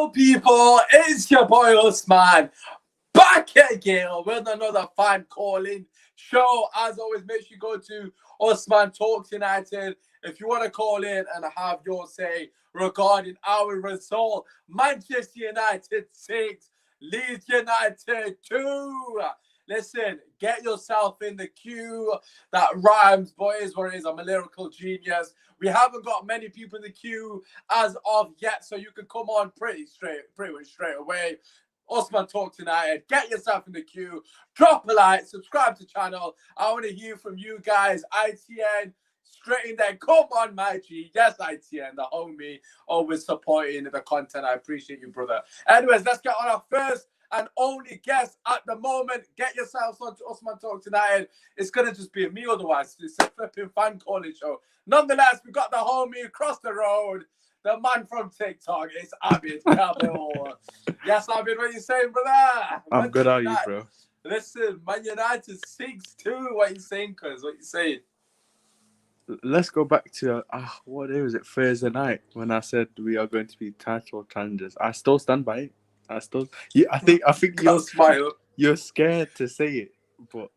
Hello, people. It's your boy Usmaan back again with another fan calling show. As always, make sure you go to Usmaan Talks United if you want to call in and have your say regarding our result. Manchester United 6, Leeds United 2. Listen, get yourself in the queue. That rhymes, boys. What it is, I'm a lyrical genius. We haven't got many people in the queue as of yet, so you can come on pretty much straight away. Usmaan Talks United. Get yourself in the queue. Drop a like. Subscribe to the channel. I want to hear from you guys. ITN, straight in there. Come on, my G. Yes, ITN, the homie, always supporting the content. I appreciate you, brother. Anyways, let's get on our first and only guest at the moment. Get yourselves on to Usmaan Talks United. It's going to just be me otherwise. It's a flipping fan calling show. Nonetheless, we got the homie across the road, the man from TikTok. It's Abid Kabil. Yes, Abid, what are you saying, brother? I'm good, how are you, bro? Listen, Man United 6-2. What are you saying, cuz? What are you saying? Let's go back to, what day was it? Thursday night, when I said we are going to be title challengers. I still stand by it. I think you're scared to say it, but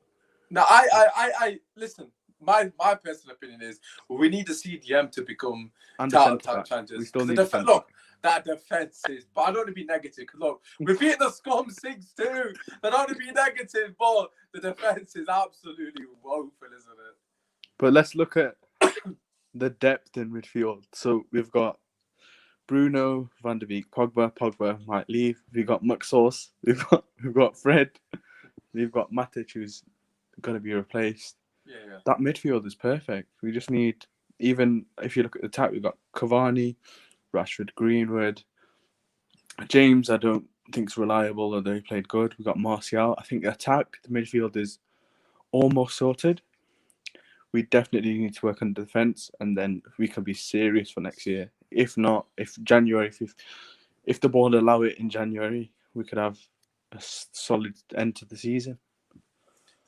no, I listen. My personal opinion is we need the CDM to become title challengers. We still need look, that defense is, but I don't want to be negative. Cause look, we beat the Scum 6-2. I don't want to be negative, but the defense is absolutely woeful, isn't it? But let's look at the depth in midfield. So we've got Bruno, Van der Beek, Pogba might leave. We've got McSauce. We've got Fred. We've got Matic, who's going to be replaced. Yeah. That midfield is perfect. We just need, even if you look at the attack, we've got Cavani, Rashford, Greenwood. James, I don't think is reliable, although he played good. We've got Martial. I think the attack, the midfield is almost sorted. We definitely need to work on the defence, and then we can be serious for next year. If not, if the board allow it in January, we could have a solid end to the season.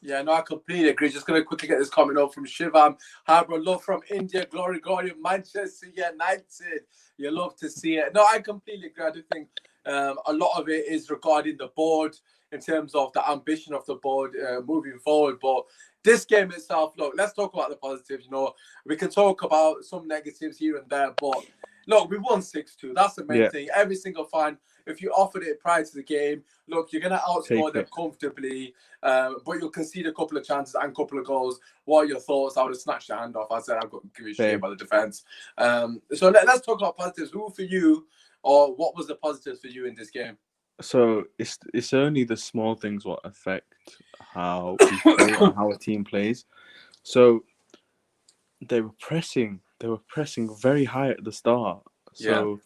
Yeah, no, I completely agree. Just going to quickly get this comment up from Shivam. Hi, bro. Love from India. Glory, Manchester United. You love to see it. No, I completely agree. I do think a lot of it is regarding the board in terms of the ambition of the board moving forward. But this game itself, look, let's talk about the positives. You know, we can talk about some negatives here and there, but look, we won 6-2. That's the main thing. Every single fan, if you offered it prior to the game, look, you're going to outscore them comfortably, but you'll concede a couple of chances and a couple of goals. What are your thoughts? I would have snatched your hand off. I said I've got to give you a shit about the defence. So let's talk about positives. Who for you, or what was the positives for you in this game? So it's only the small things what affect how we play and how a team plays. So they were pressing very high at the start. So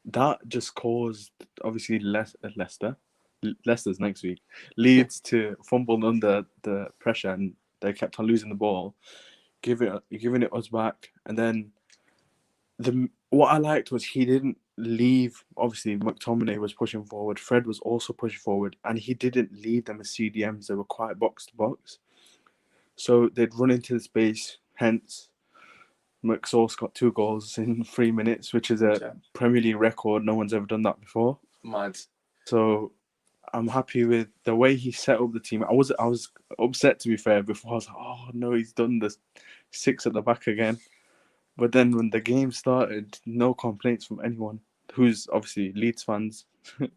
that just caused, obviously, Leicester's next week, Leeds to fumble under the pressure, and they kept on losing the ball, giving it us back. And then what I liked was he didn't leave. Obviously, McTominay was pushing forward. Fred was also pushing forward, and he didn't leave them as CDMs. They were quite box to box, so they'd run into the space. Hence, McSauce got 2 goals in 3 minutes, which is a Premier League record. No one's ever done that before. Mad. So I'm happy with the way he set up the team. I was upset, to be fair, before. I was like, oh no, he's done the 6 at the back again. But then when the game started, no complaints from anyone. Who's obviously Leeds fans.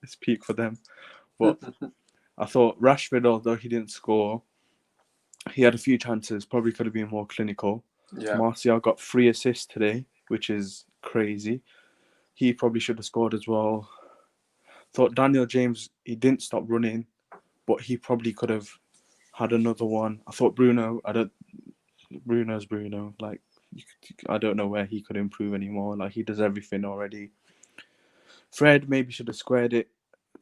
It's peak for them. But I thought Rashford, although he didn't score, he had a few chances. Probably could have been more clinical. Yeah. Martial got 3 assists today, which is crazy. He probably should have scored as well. Thought Daniel James, he didn't stop running, but he probably could have had another one. I thought Bruno's Bruno. Like, I don't know where he could improve anymore. Like, he does everything already. Fred maybe should have squared it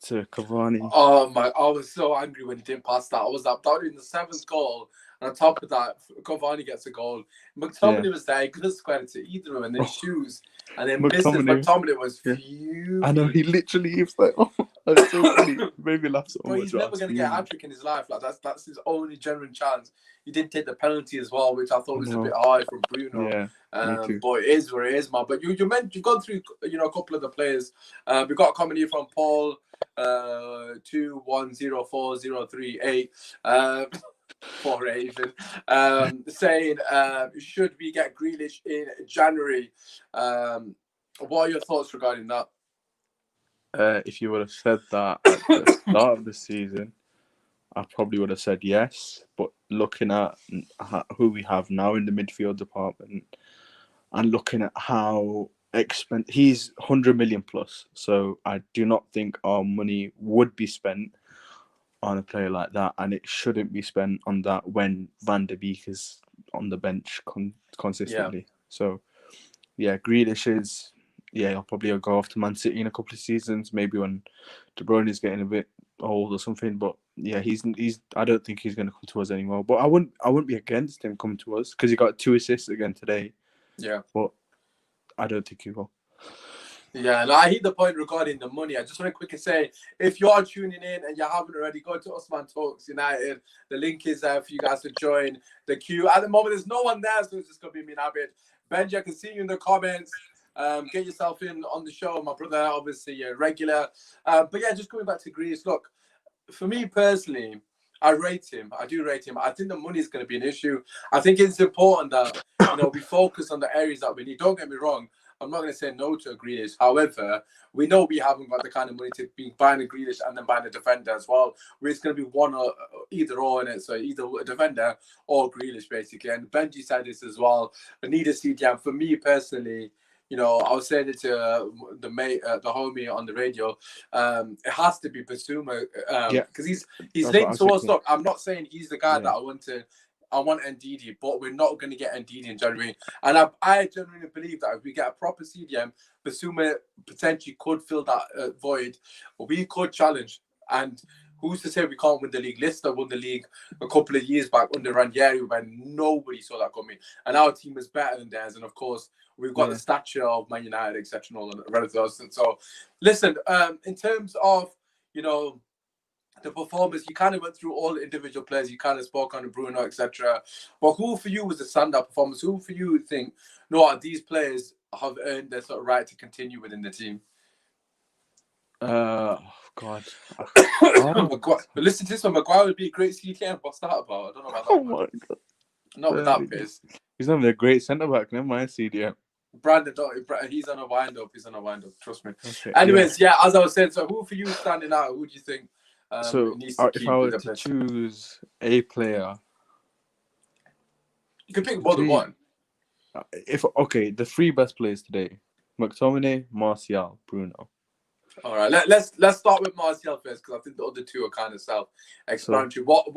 to Cavani. Oh my! I was so angry when he didn't pass that. I was down in the 7th goal, and on top of that, Cavani gets a goal. McTominay was there; he could have squared it to either of them, and then shoes, and then McTominay was fuming. I know, he literally was like, oh. It's so funny. It made me laugh so But much. he's I never was going to get a fuming. hat trick in his life. Like that's his only genuine chance. He didn't take the penalty as well, which I thought I was a know. bit hard from Bruno. Yeah, me too. But it is what it is, man. But you meant you've gone through a couple of the players. We got a comment here from Paul 2104038. 4 8 even, saying should we get Grealish in January? What are your thoughts regarding that? If you would have said that at the start of the season, I probably would have said yes. But looking at who we have now in the midfield department and looking at how he's 100 million plus, so I do not think our money would be spent on a player like that, and it shouldn't be spent on that when Van der Beek is on the bench consistently. Yeah. So, yeah, Grealish is, he'll probably go off to Man City in a couple of seasons, maybe when De Bruyne is getting a bit old or something. But yeah, he's. I don't think he's going to come to us anymore. But I wouldn't be against him coming to us because he got 2 assists again today. Yeah. But I don't think he will. Yeah, and I hear the point regarding the money. I just want to quickly say, if you are tuning in and you haven't already, go to Usmaan Talks United. The link is there for you guys to join the queue. At the moment, there's no one there, so it's just going to be me and Abid. Benji, I can see you in the comments. Get yourself in on the show. My brother, obviously, you're regular. But yeah, just going back to Greece. Look, for me personally, I rate him. I do rate him. I think the money is going to be an issue. I think it's important that, we focus on the areas that we need. Don't get me wrong. I'm not going to say no to a Grealish. However, we know we haven't got the kind of money to be buying a Grealish and then buying a defender as well. Where it's going to be one or either or in it. So either a defender or Grealish, basically. And Benji said this as well. I need a CDM. For me personally, I was saying it to the mate, the homie on the radio. It has to be Basuma because he's linked to us. Look, I'm not saying he's the guy that I want Ndidi, but we're not going to get Ndidi in January. And I genuinely believe that if we get a proper CDM, Basuma potentially could fill that void. But we could challenge. And who's to say we can't win the league? Leicester won the league a couple of years back under Ranieri when nobody saw that coming. And our team is better than theirs. And of course, we've got the stature of Man United, etc. and all the relatives. And so, listen, in terms of, the performance, you kind of went through all the individual players. You kind of spoke on Bruno, etc. But who for you was the standout performance? Who for you would think, these players have earned their sort of right to continue within the team? God. Maguire. But listen to this one. Maguire would be a great CTM. What's that about? I don't know about that. Oh my God. Not with that pace. He's not even a great centre back. Never mind CDM. Brandon, he's on a wind up. Trust me. Okay, anyways, as I was saying, so who for you standing out? Who do you think? So if I were to choose a player, you can pick more than one. The 3 best players today: McTominay, Martial, Bruno. All right, let's start with Martial first because I think the other 2 are kind of self-explanatory. What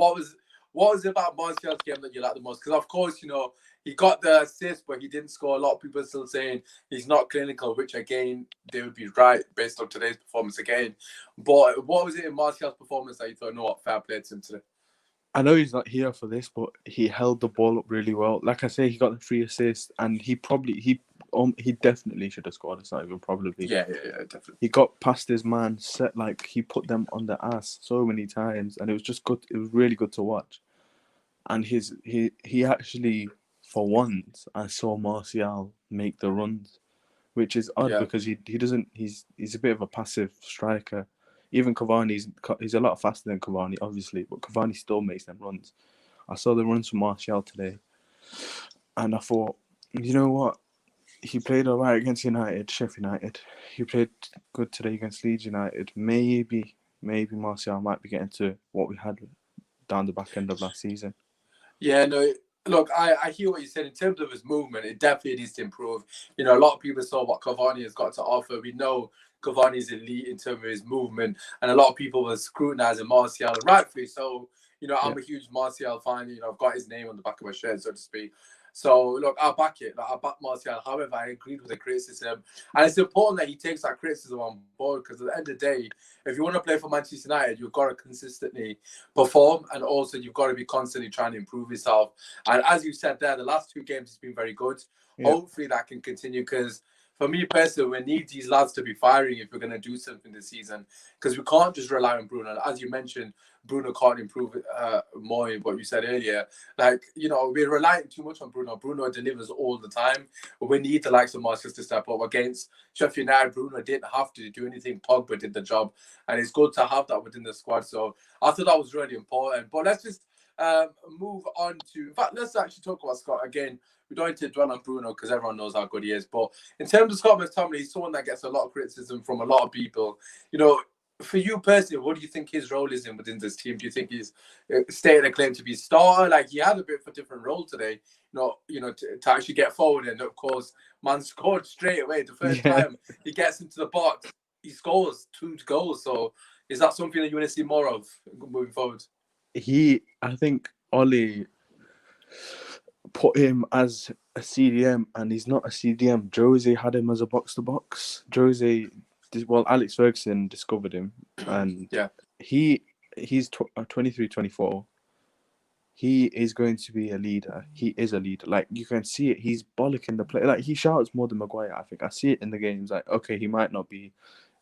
was it about Martial's game that you like the most? Because of course, he got the assist, but he didn't score. A lot of people are still saying he's not clinical, which again they would be right based on today's performance again. But what was it in Martial's performance that you thought, what fair play to him today? I know he's not here for this, but he held the ball up really well. Like I say, he got the 3 assists, and he definitely should have scored. It's not even probably. Yeah, definitely. He got past his man, he put them on the ass so many times, and it was just good. It was really good to watch. And he actually, for once, I saw Martial make the runs, which is odd because he doesn't. He's a bit of a passive striker. Even Cavani's a lot faster than Cavani, obviously, but Cavani still makes them runs. I saw the runs from Martial today, and I thought, you know what? He played all right against Sheffield United. He played good today against Leeds United. Maybe Martial might be getting to what we had down the back end of last season. Yeah, no, look, I hear what you said. In terms of his movement, it definitely needs to improve. A lot of people saw what Cavani has got to offer. We know Cavani is elite in terms of his movement, and a lot of people were scrutinizing Martial, and rightfully so. I'm a huge Martial fan. I've got his name on the back of my shirt, so to speak. So, look, I'll back it. I'll back Martial. However, I agreed with the criticism. And it's important that he takes that criticism on board because at the end of the day, if you want to play for Manchester United, you've got to consistently perform and also you've got to be constantly trying to improve yourself. And as you said there, the last 2 games has been very good. Yeah. Hopefully that can continue because for me personally, we need these lads to be firing if we're going to do something this season, because we can't just rely on Bruno. As you mentioned, Bruno can't improve more in what you said earlier. Like, we're relying too much on Bruno. Bruno delivers all the time. But we need the likes of Marcus to step up. Against Sheffield United, Bruno didn't have to do anything. Pogba did the job. And it's good to have that within the squad. So I thought that was really important. But let's just move on to... In fact, let's actually talk about Scott again. We don't need to dwell on Bruno because everyone knows how good he is. But in terms of Scott McTominay, he's someone that gets a lot of criticism from a lot of people. For you personally, what do you think his role is within this team? Do you think he's stated a claim to be a starter? Like, he had a bit of a different role today, to actually get forward. And of course, man scored straight away. The first time he gets into the box, he scores 2 goals. So is that something that you want to see more of moving forward? I think Ollie put him as a CDM, and he's not a CDM. Jose had him as a box-to-box. Alex Ferguson discovered him, and he's 23, 24. He is going to be a leader. He is a leader. Like, you can see it. He's bollocking the play. Like, he shouts more than Maguire, I think. I see it in the games. Like, okay, he might not be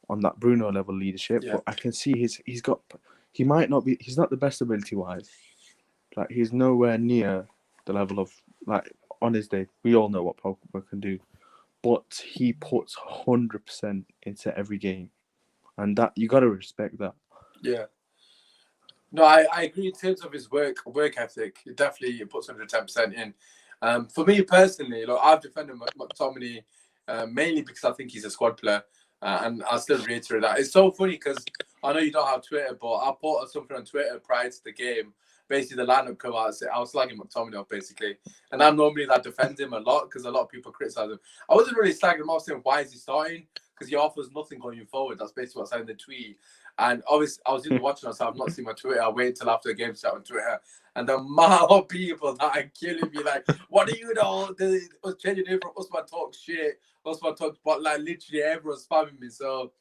on that Bruno level leadership, but I can see he might not be, he's not the best ability-wise. Like, he's nowhere near the level of, like, on his day, we all know what Pogba can do. But he puts 100% into every game. And that, you got to respect that. Yeah. No, I agree in terms of his work ethic. He definitely puts 110% in. For me personally, I've defended McTominay mainly because I think he's a squad player. And I'll still reiterate that. It's so funny because I know you don't have Twitter, but I put something on Twitter prior to the game. Basically, the lineup come out. I was slagging McTominay off, basically. And I'm normally that defends him a lot because a lot of people criticize him. I wasn't really slagging him off saying, why is he starting? Because he offers nothing going forward. That's basically what's in the tweet. And obviously, I was even watching so I've not seen my Twitter. I wait till after the game chat on Twitter. And the amount of people that are killing me, like, what do you know? Was changing it from Usmaan talk shit. Usmaan talk, but like literally everyone's spamming me. So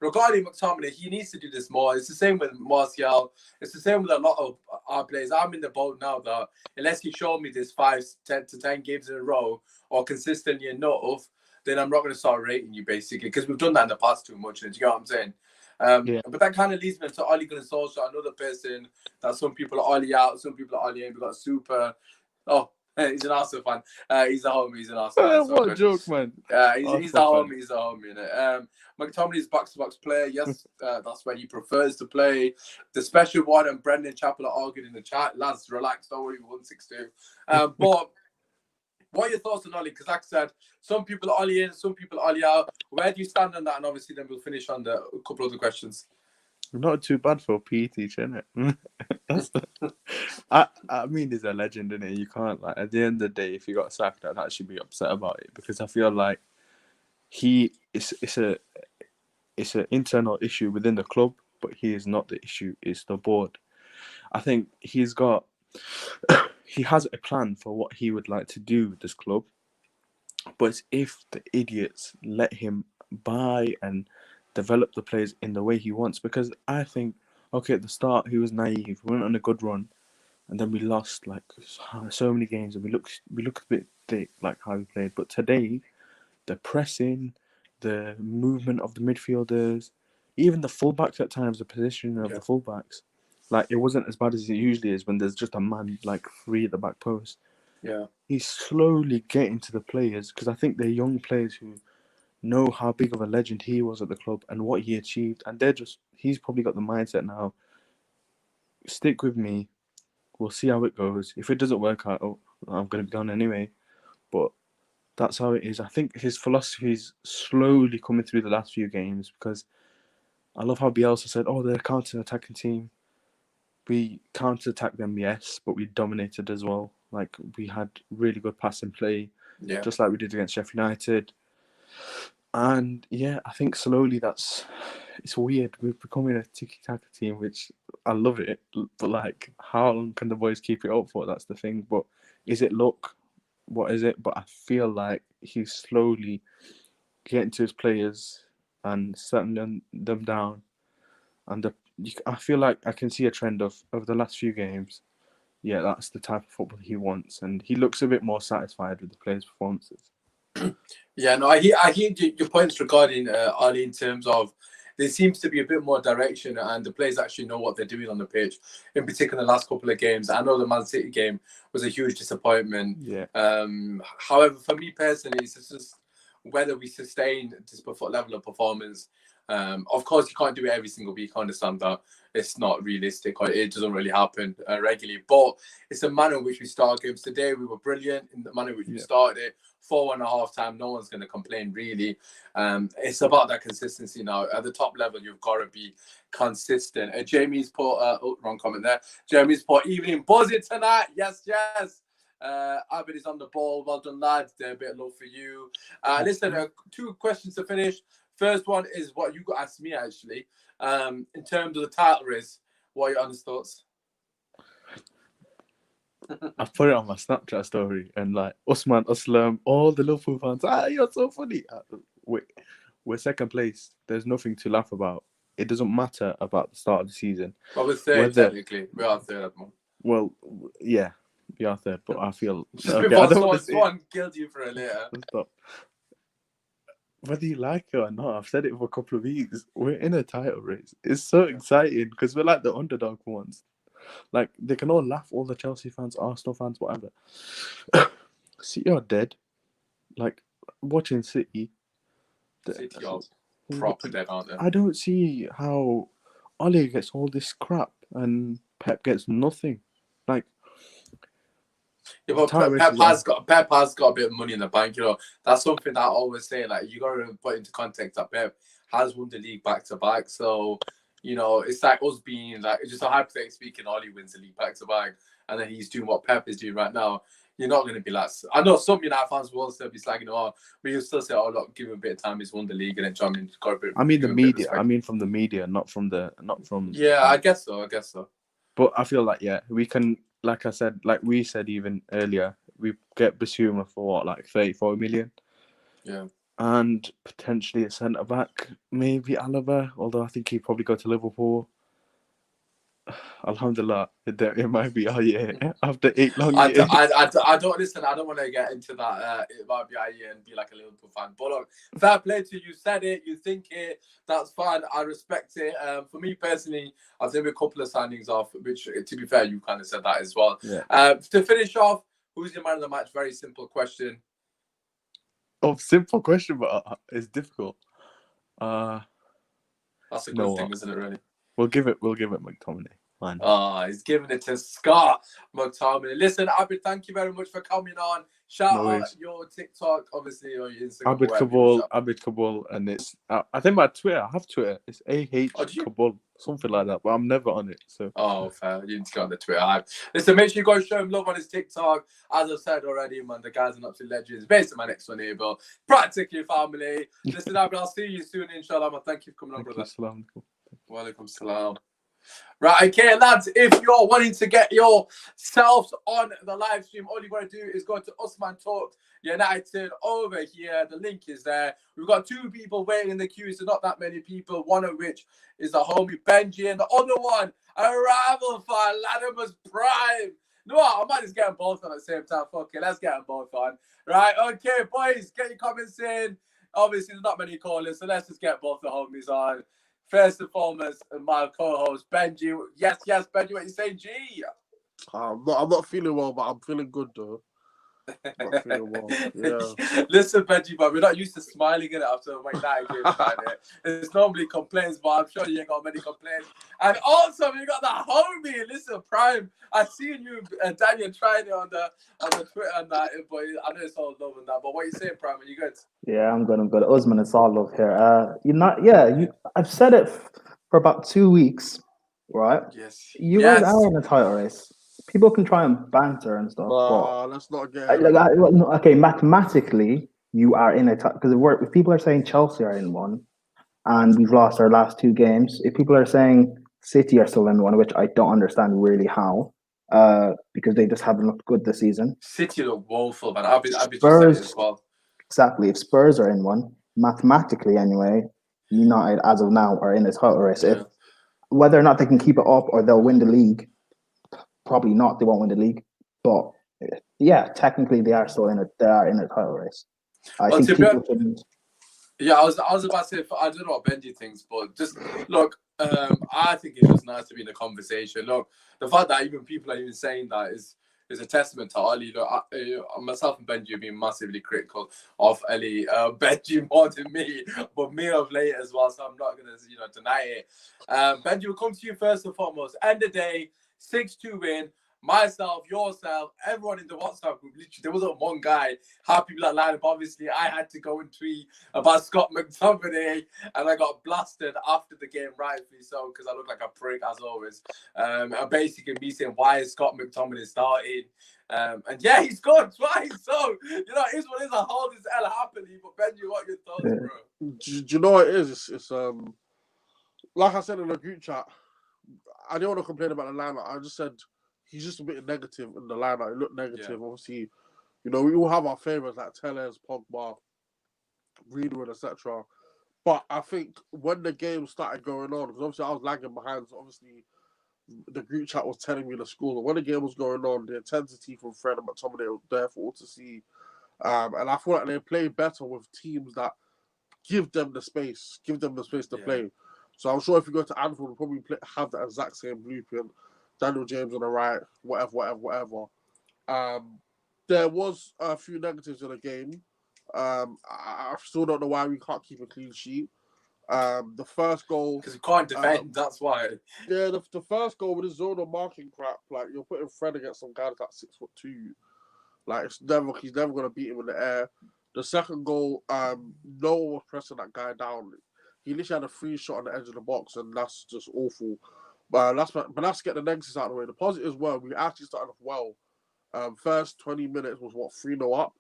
regarding McTominay, he needs to do this more. It's the same with Martial. It's the same with a lot of our players. I'm in the boat now that unless you show me this 5 to 10 games in a row or consistently enough, then I'm not going to start rating you, basically, because we've done that in the past too much. Do you know what I'm saying? But that kind of leads me to Ole Gunnar Solskjaer, another person that some people are Ole out, some people are Ole in. We've got Super. Oh, he's an Arsenal fan. He's a homie. He's an Arsenal fan. What a joke, man. He's a homie. He's a homie. McTominay's box-to-box player. Yes, that's where he prefers to play. The special one and Brendan Chappell are arguing in the chat. Lads, relax. Don't worry, 162. But what are your thoughts on Ole? Because like I said, some people are Ole in, some people are Ole out. Where do you stand on that? And obviously then we'll finish on a couple of the questions. Not too bad for a PE teacher, isn't it? I mean, he's a legend, isn't it? You can't, like, at the end of the day, if he got sacked, I'd actually be upset about it, because I feel like it's an internal issue within the club, but he is not the issue, it's the board. I think he has a plan for what he would like to do with this club, but it's if the idiots let him buy and develop the players in the way he wants. Because I think, okay, at the start he was naive. We went on a good run, and then we lost like so many games, and we looked a bit thick, like how we played. But today, the pressing, the movement of the midfielders, even the fullbacks at times, the positioning of the fullbacks, like, it wasn't as bad as it usually is when there's just a man like free at the back post. Yeah, he's slowly getting to the players, because I think they're young players who know how big of a legend he was at the club and what he achieved, and he's probably got the mindset now, stick with me, we'll see how it goes. If it doesn't work out, I'm going to be gone anyway. But that's how it is. I think his philosophy is slowly coming through the last few games, because I love how Bielsa said, they're a counter-attacking team. We counter-attacked them, yes, but we dominated as well. Like, we had really good passing play, just like we did against Sheffield United. And yeah, I think slowly it's weird. We're becoming a tiki-taka team, which I love it. But like, how long can the boys keep it up for? That's the thing. But is it luck? What is it? But I feel like he's slowly getting to his players and settling them down. And I feel like I can see a trend of over the last few games. Yeah, that's the type of football he wants, and he looks a bit more satisfied with the players' performances. Yeah, no, I hear your points regarding Ali in terms of there seems to be a bit more direction and the players actually know what they're doing on the pitch. In particular, the last couple of games, I know the Man City game was a huge disappointment. Yeah. However, for me personally, it's just whether we sustain this level of performance. Of course, you can't do it every single week. I understand that it's not realistic or it doesn't really happen regularly. But it's the manner in which we start games. Today, we were brilliant in the manner in which we started it. 4.5 time, no one's going to complain, really. It's about that consistency now. At the top level, you've got to be consistent. Jamie's put, wrong comment there. Jamie's put, evening buzzing tonight. Yes, yes. Abid is on the ball. Well done, lads. A bit of love for you. Listen, 2 questions to finish. First one is what you got asked me, actually. In terms of the title race, what are your honest thoughts? I put it on my Snapchat story and like Usmaan, Aslam, all the Liverpool fans. You're so funny. We're second place. There's nothing to laugh about. It doesn't matter about the start of the season. Well, we're third, technically. We are third at the moment. Well, yeah, we are third, but I feel just before someone killed you for a later. Stop. Whether you like it or not, I've said it for a couple of weeks. We're in a title race. It's so exciting because we're like the underdog ones. Like, they can all laugh, all the Chelsea fans, Arsenal fans, whatever. City are dead. Like, watching City. City are proper dead, aren't they? I don't see how Ole gets all this crap and Pep gets nothing. Like, yeah, but Pep has got a bit of money in the bank, you know. That's something that I always say. Like, you got to put into context that Pep has won the league back to back. So, you know, it's like us being like, just a hypothetical speaking, Oli wins the league back to back, and then he's doing what Pep is doing right now. You're not going to be like, I know some United fans will still be slagging on, but you'll still say, oh, look, give him a bit of time. He's won the league, and then John got a bit. I mean, the media. I mean, from the media, not from. Yeah, I guess so. But I feel like, yeah, we can, like I said, like we said even earlier, we get Basuma for what, like 34 million? Yeah. And potentially a centre back, maybe Alaba, although I think he'd probably go to Liverpool. Alhamdulillah, it might be our year after 8 long years. I don't listen. I don't want to get into that. It might be our year and be like a Liverpool fan. But look, fair play to you. You said it. You think it. That's fine. I respect it. For me personally, I've done a couple of signings off, which, to be fair, you kind of said that as well. Yeah. To finish off, who's your man of the match? Very simple question. Oh, simple question, but it's difficult. That's a good thing, isn't it? Really. We'll give it McTominay. Fine. He's giving it to Scott McTominay. Listen, Abid, thank you very much for coming on. Shout out your TikTok, obviously, or your Instagram. Abid Kabul, and it's I think my Twitter. I have Twitter. It's Kabul, something like that. But I'm never on it. So. Oh, fair. You need to go on the Twitter. Listen, make sure you go show him love on his TikTok. As I said already, man, the guy's an absolute legend. Based on my next one here, but practically family. Listen, Abid, I'll see you soon, inshallah. Man, thank you for coming on, brother. Walaikum salam. Right, okay, lads, if you're wanting to get yourselves on the live stream, all you got to do is go to Usmaan Talk United over here. The link is there. We've got 2 people waiting in the queue, so not that many people, one of which is the homie Benji, and the other one, a rival fan, Latimer's Prime. No, I might just get them both on at the same time. Fuck it, let's get them both on. Right, okay, boys, get your comments in. Obviously, there's not many callers, so let's just get both the homies on. First and foremost, my co-host Benji. Yes, Benji. What you saying, G? I'm not feeling well, but I'm feeling good though. Not feeling well. Yeah. Listen, Benji, but we're not used to smiling at it after a United game. It's normally complaints, but I'm sure you ain't got many complaints. And also, we got that homie. Listen, Prime. I seen you, Daniel, trying it on the Twitter and that, but I know it's all love and that. But what you saying, Prime? Are you good? Yeah, I'm good. Usmaan, it's all love here. I've said it for about 2 weeks, right? Yes. You guys are in a title race. People can try and banter and stuff. But let's not get. Okay, mathematically, you are in a title because if people are saying Chelsea are in one, and we've lost our last 2 games, if people are saying City are still in one, which I don't understand really how, because they just haven't looked good this season. City look woeful, but I'll be just saying it as well. Exactly. If Spurs are in one, mathematically anyway, United as of now are in a title race. If whether or not they can keep it up or they'll win the league, probably not. They won't win the league, but yeah, technically they are still in a title race. I Well, think to be people should. Yeah, I was about to say, I don't know what Benji thinks, but just look, I think it's just nice to be in the conversation. Look, the fact that even people are even saying that is a testament to Ali. Look, myself and Benji have been massively critical of Ali, Benji more than me, but me of late as well. So I'm not gonna, deny it. Benji, will come to you first and foremost. End of the day, 6-2 win. Myself, yourself, everyone in the WhatsApp group, literally, there wasn't one guy happy with that lineup. Obviously, I had to go and tweet about Scott McTominay, and I got blasted after the game, rightfully so, because I look like a prick as always. And basically, me saying, "Why is Scott McTominay starting?" And yeah, he scored twice. So it's what is a hold this L happily. But Benji, what are your thoughts, bro? Do you know what it is? It's like I said in the group chat. I didn't want to complain about the lineup. I just said he's just a bit negative in the lineup. It looked negative. Yeah. Obviously, we all have our favourites like Tellez, Pogba, Greenwood, etc. But I think when the game started going on, because obviously I was lagging behind, so obviously the group chat was telling me the score. But when the game was going on, the intensity from Fred and McTominay was there for all to see. And I feel like they play better with teams that give them the space to play. So I'm sure if you go to Anfield, we'll probably have the exact same blueprint. Daniel James on the right, whatever. There was a few negatives in the game. I still don't know why we can't keep a clean sheet. The first goal, because we can't defend. That's why. Yeah, the first goal with the zonal marking crap. Like you're putting Fred against some guy that's 6'2". Like he's never gonna beat him in the air. The second goal, no one was pressing that guy down. He literally had a free shot on the edge of the box, and that's just awful. But let's get the negatives out of the way. The positives were we actually started off well. First 20 minutes was 3-0 up,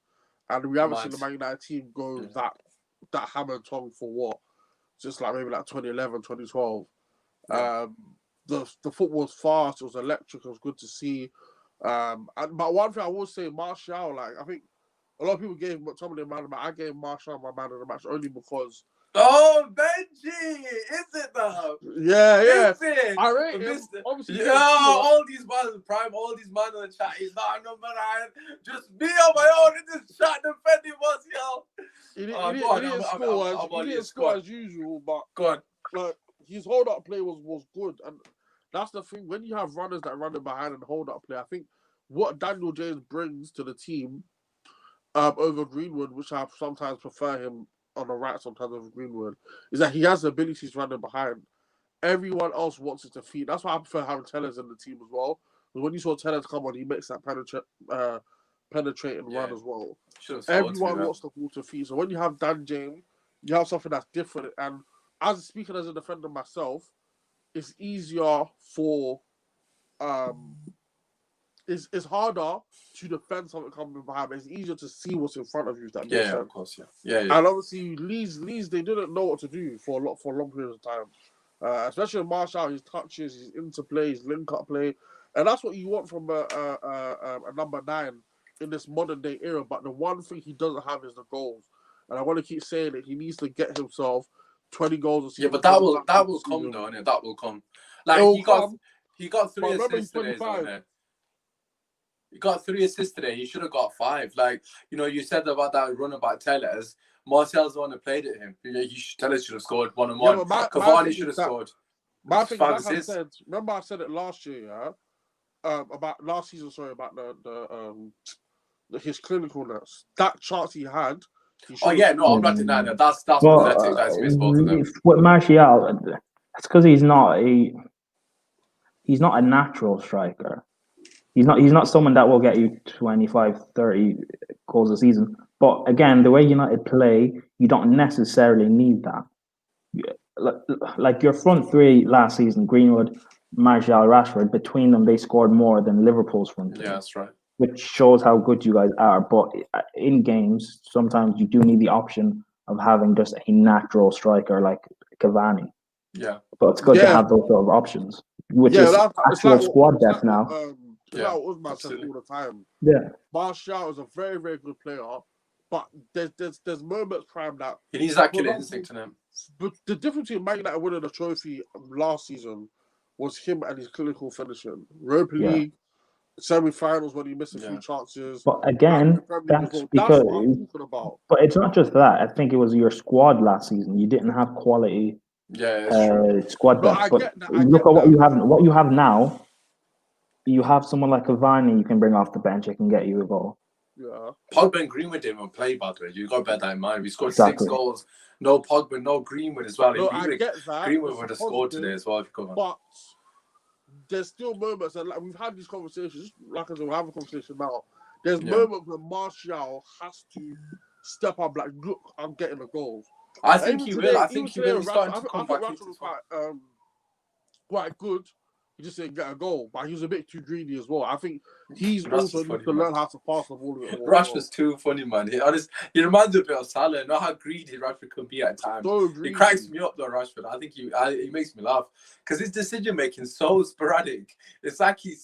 and we haven't seen the Man United team go that hammer and tongue for what, just like maybe like 2011, 2012. Yeah. The football was fast. It was electric. It was good to see. But one thing I will say, Martial, like I think a lot of people gave McTominay man of the match. I gave Martial my man of the match only because. Oh, Benji! Is it though? Yeah. Is it? I rate him. Obviously, all these man in prime, all these man in the chat. He's not a number 9. Just me on my own in this chat defending Martial. He didn't score as usual, but God, like his hold-up play was good, and that's the thing. When you have runners that run in behind and hold-up play, I think what Daniel James brings to the team over Greenwood, which I sometimes prefer him on the right, sometimes over Greenwood, is that he has the abilities running behind. Everyone else wants it to feed. That's why I prefer having Tellez in the team as well. Because when you saw Tellez come on, he makes that penetrating run as well. Everyone wants the ball to feed. So when you have Dan James, you have something that's different. And speaking as a defender myself, it's easier for it's harder to defend something coming behind, but it's easier to see what's in front of you. If that makes sense. Of course, yeah. And obviously, Leeds, they didn't know what to do for a long period of time. Especially Martial, his touches, his interplay, his link-up play, and that's what you want from a number 9 in this modern day era. But the one thing he doesn't have is the goals, and I want to keep saying it. He needs to get himself 20 goals a season. Yeah, but that will come though, innit? That will come. Like he got 3 assists today, isn't He got 3 assists today. He should have got 5. Like, you said about that run about Tellez. Martial's the one that played at him. Tellez should have scored 1-on-1. Cavani should have scored. My thing, like I said, remember I said it last year, about last season. Sorry, about his clinicalness. That chance he had. I'm not denying that. That's pathetic. That's missed both of them. With Martial, it's because he's not a natural striker. He's not someone that will get you 25, 30 goals a season. But again, the way United play, you don't necessarily need that. Like your front 3 last season, Greenwood, Martial, Rashford, between them, they scored more than Liverpool's front 3. Yeah, that's right. Which shows how good you guys are. But in games, sometimes you do need the option of having just a natural striker like Cavani. Yeah. But it's good to have those sort of options, which is actual squad depth now. That's what Usmaan says all the time. Yeah. Martial is a very, very good player, but there's moments prime that he needs that killer instinct in him. But the difference between Man United winning the trophy last season was him and his clinical finishing. Europa League, semi-finals when he missed a few chances. But again, that's because what I'm talking about. But it's not just that. I think it was your squad last season. You didn't have quality squad depth. But look at what you have. What you have now, you have someone like Cavani you can bring off the bench. It can get you a goal. Yeah. Pogba and Greenwood didn't even play, by the way. You got to bear that in mind. We scored 6 goals. No Pogba, no Greenwood as well. No, I get that. Greenwood would have scored today as well if you come on. But there's still moments, and like we've had these conversations. Like I said, we're having a conversation now. There's moments where Martial has to step up. Like, look, I'm getting a goal. I think he will. I think he will. He's starting to come back into quite good. He just didn't get a goal, but he was a bit too greedy as well. I think he's also needs to learn how to pass the ball. Rashford's too funny, man. He reminds me a bit of Salah. Know how greedy Rashford can be at times. He cracks me up though, Rashford. I think he makes me laugh because his decision making is so sporadic. It's like he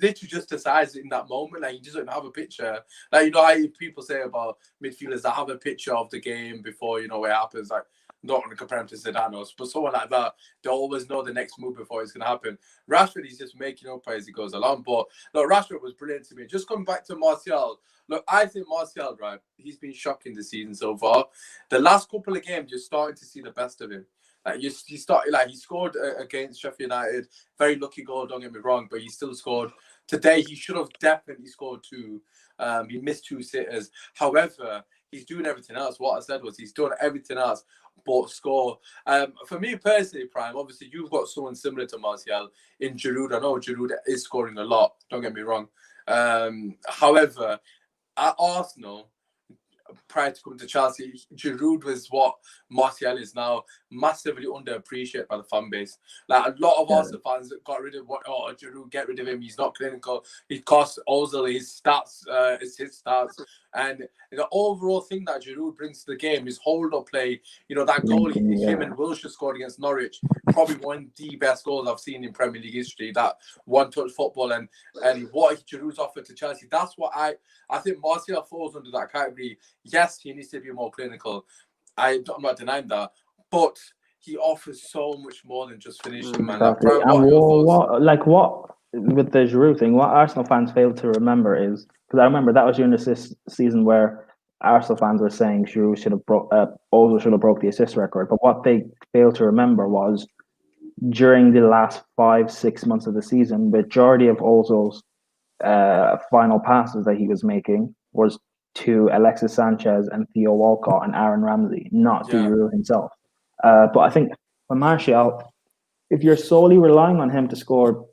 literally just decides in that moment. Like he doesn't have a picture. Like, you know how people say about midfielders that have a picture of the game before, you know, what happens. Like, not going to compare him to Zidane, but someone like that, they always know the next move before it's going to happen. Rashford, he's just making up as he goes along. But look, Rashford was brilliant to me. Just coming back to Martial. Look, I think Martial, right, he's been shocking this season so far. The last couple of games, you're starting to see the best of him. Like he scored against Sheffield United. Very lucky goal, don't get me wrong, but he still scored. Today, he should have definitely scored 2. He missed 2 sitters. However, he's doing everything else. What I said was he's doing everything else but score. For me personally, Prime, obviously you've got someone similar to Martial in Giroud. I know Giroud is scoring a lot. Don't get me wrong. However, at Arsenal, prior to coming to Chelsea, Giroud was what Martial is now, massively underappreciated by the fan base. Like a lot of Arsenal fans got rid of Giroud, get rid of him. He's not clinical. He costs Ozil his stats, his stats. And the overall thing that Giroud brings to the game is hold-up play. You know, that goal him and Wilshere scored against Norwich, probably one of the best goals I've seen in Premier League history, that one-touch football and what Giroud's offered to Chelsea. That's what I think Martial falls under that category. Yes, he needs to be more clinical. I'm not denying that. But he offers so much more than just finishing, man. Exactly. What with the Giroud thing, what Arsenal fans fail to remember is, because I remember that was during the season where Arsenal fans were saying Giroud should have Ozil should have broke the assist record. But what they failed to remember was during the last 5-6 months of the season, majority of Ozil's final passes that he was making was to Alexis Sanchez and Theo Walcott and Aaron Ramsey, not to Giroud himself. But I think for Martial, if you're solely relying on him to score,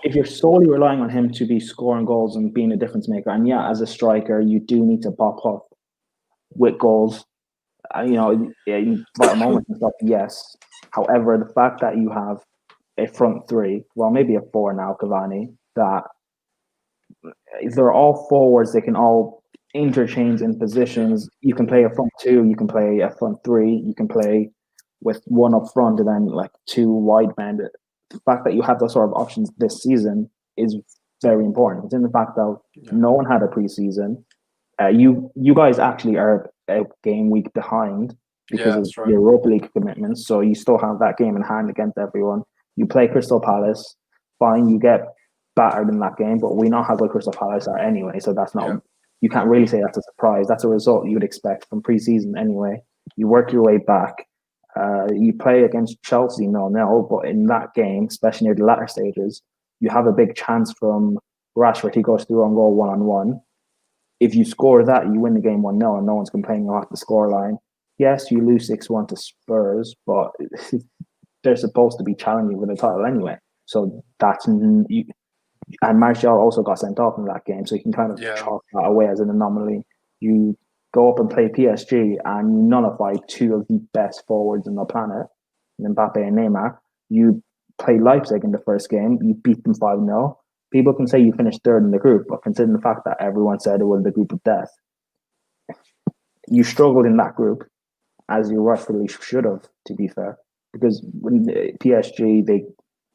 if you're solely relying on him to be scoring goals and being a difference maker, and as a striker, you do need to pop up with goals, in vital moments and stuff, yes. However, the fact that you have a front 3, well, maybe a 4 now, Cavani, that if they're all forwards, they can all interchange in positions. You can play a front 2, you can play a front 3, you can play with 1 up front and then like 2 wide men. The fact that you have those sort of options this season is very important. It's in the fact that no one had a preseason. You guys actually are a game week behind because of your Europa League commitments. So you still have that game in hand against everyone. You play Crystal Palace, fine, you get battered in that game, but we know how good Crystal Palace are anyway. So that's not, you can't really say that's a surprise. That's a result you would expect from preseason anyway. You work your way back. You play against Chelsea, no, but in that game, especially near the latter stages, you have a big chance from Rashford. He goes through on goal 1-on-1. If you score that, you win the game 1-0, and no one's complaining about the scoreline. Yes, you lose 6-1 to Spurs, but they're supposed to be challenging for the title anyway. So that's and Martial also got sent off in that game, so you can kind of chalk that away as an anomaly. You go up and play PSG and you nullify 2 of the best forwards on the planet, Mbappe and Neymar. You play Leipzig in the first game, you beat them 5-0. People can say you finished 3rd in the group, but considering the fact that everyone said it was the group of death, you struggled in that group, as you rightfully should have, to be fair, because when PSG, they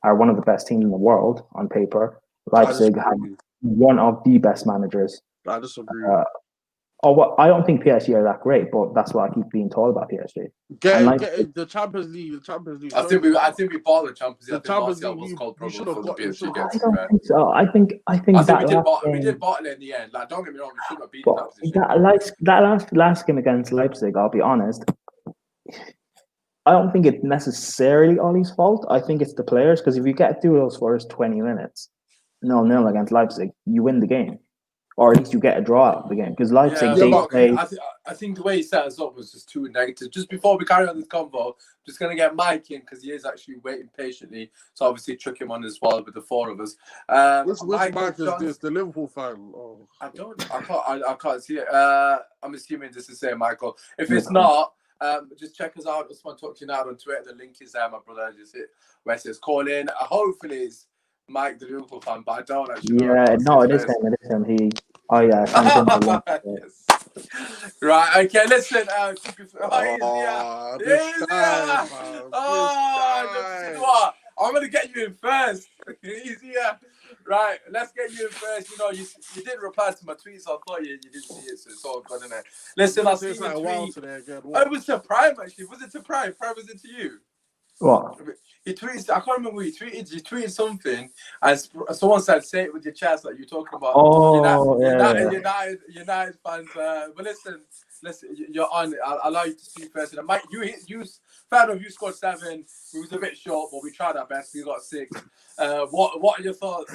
are one of the best teams in the world on paper. Leipzig have one of the best managers. I disagree. Oh, well, I don't think PSG are that great, but that's what I keep being told about PSG. And like, Get the Champions League. The Champions League. I think we bought the Champions League. I The think Champions Martial League, was you called probably should for have the got. You PSG should game. I don't think so. I think I think that we did last bottle. We game, did bottle it in the end. Like, don't get me wrong, we should have beaten but that position. last game against Leipzig, I'll be honest, I don't think it's necessarily Ollie's fault. I think it's the players, because if you get through those first 20 minutes, 0-0 against Leipzig, you win the game. Or at least you get a draw out of the game. Because Leipzig, Yeah, they but play. I think the way he set us up was just too negative. Just before we carry on this convo, I'm just going to get Mike in because he is actually waiting patiently. So obviously trick him on as well with the four of us. Which Mike Mike is this? The Liverpool fan. Oh. I can't see it. I'm assuming this is the same, Michael. If it's not, just check us out. Usmaan Talk to you now on Twitter. The link is there, my brother. Just hit where it says call in. Hopefully it's Mike, the Liverpool fan, but I don't actually know. Yeah, no, it is him. It is him. Oh yeah, I sent him the link. Yes. Right, okay, listen. He's Oh, here. this He's guy, here. man. Oh, you know what? I'm going to get you in first. He's here. Right, let's get you in first. You know, you didn't reply to my tweets, so I thought you didn't see it, so it's all good, isn't it? Listen, I'll see you like tweet. today again. Oh, it was to Prime, actually. Was it to Prime? Prime was it to you? What? He tweeted, I can't remember what he tweeted. You tweeted something, and someone said, "Say it with your chest," like you're talking about. Oh, United fans. But listen, you're on. I'll allow you to speak first. And Mike, you fair enough. You scored 7. It was a bit short, but we tried our best. We got 6. What are your thoughts?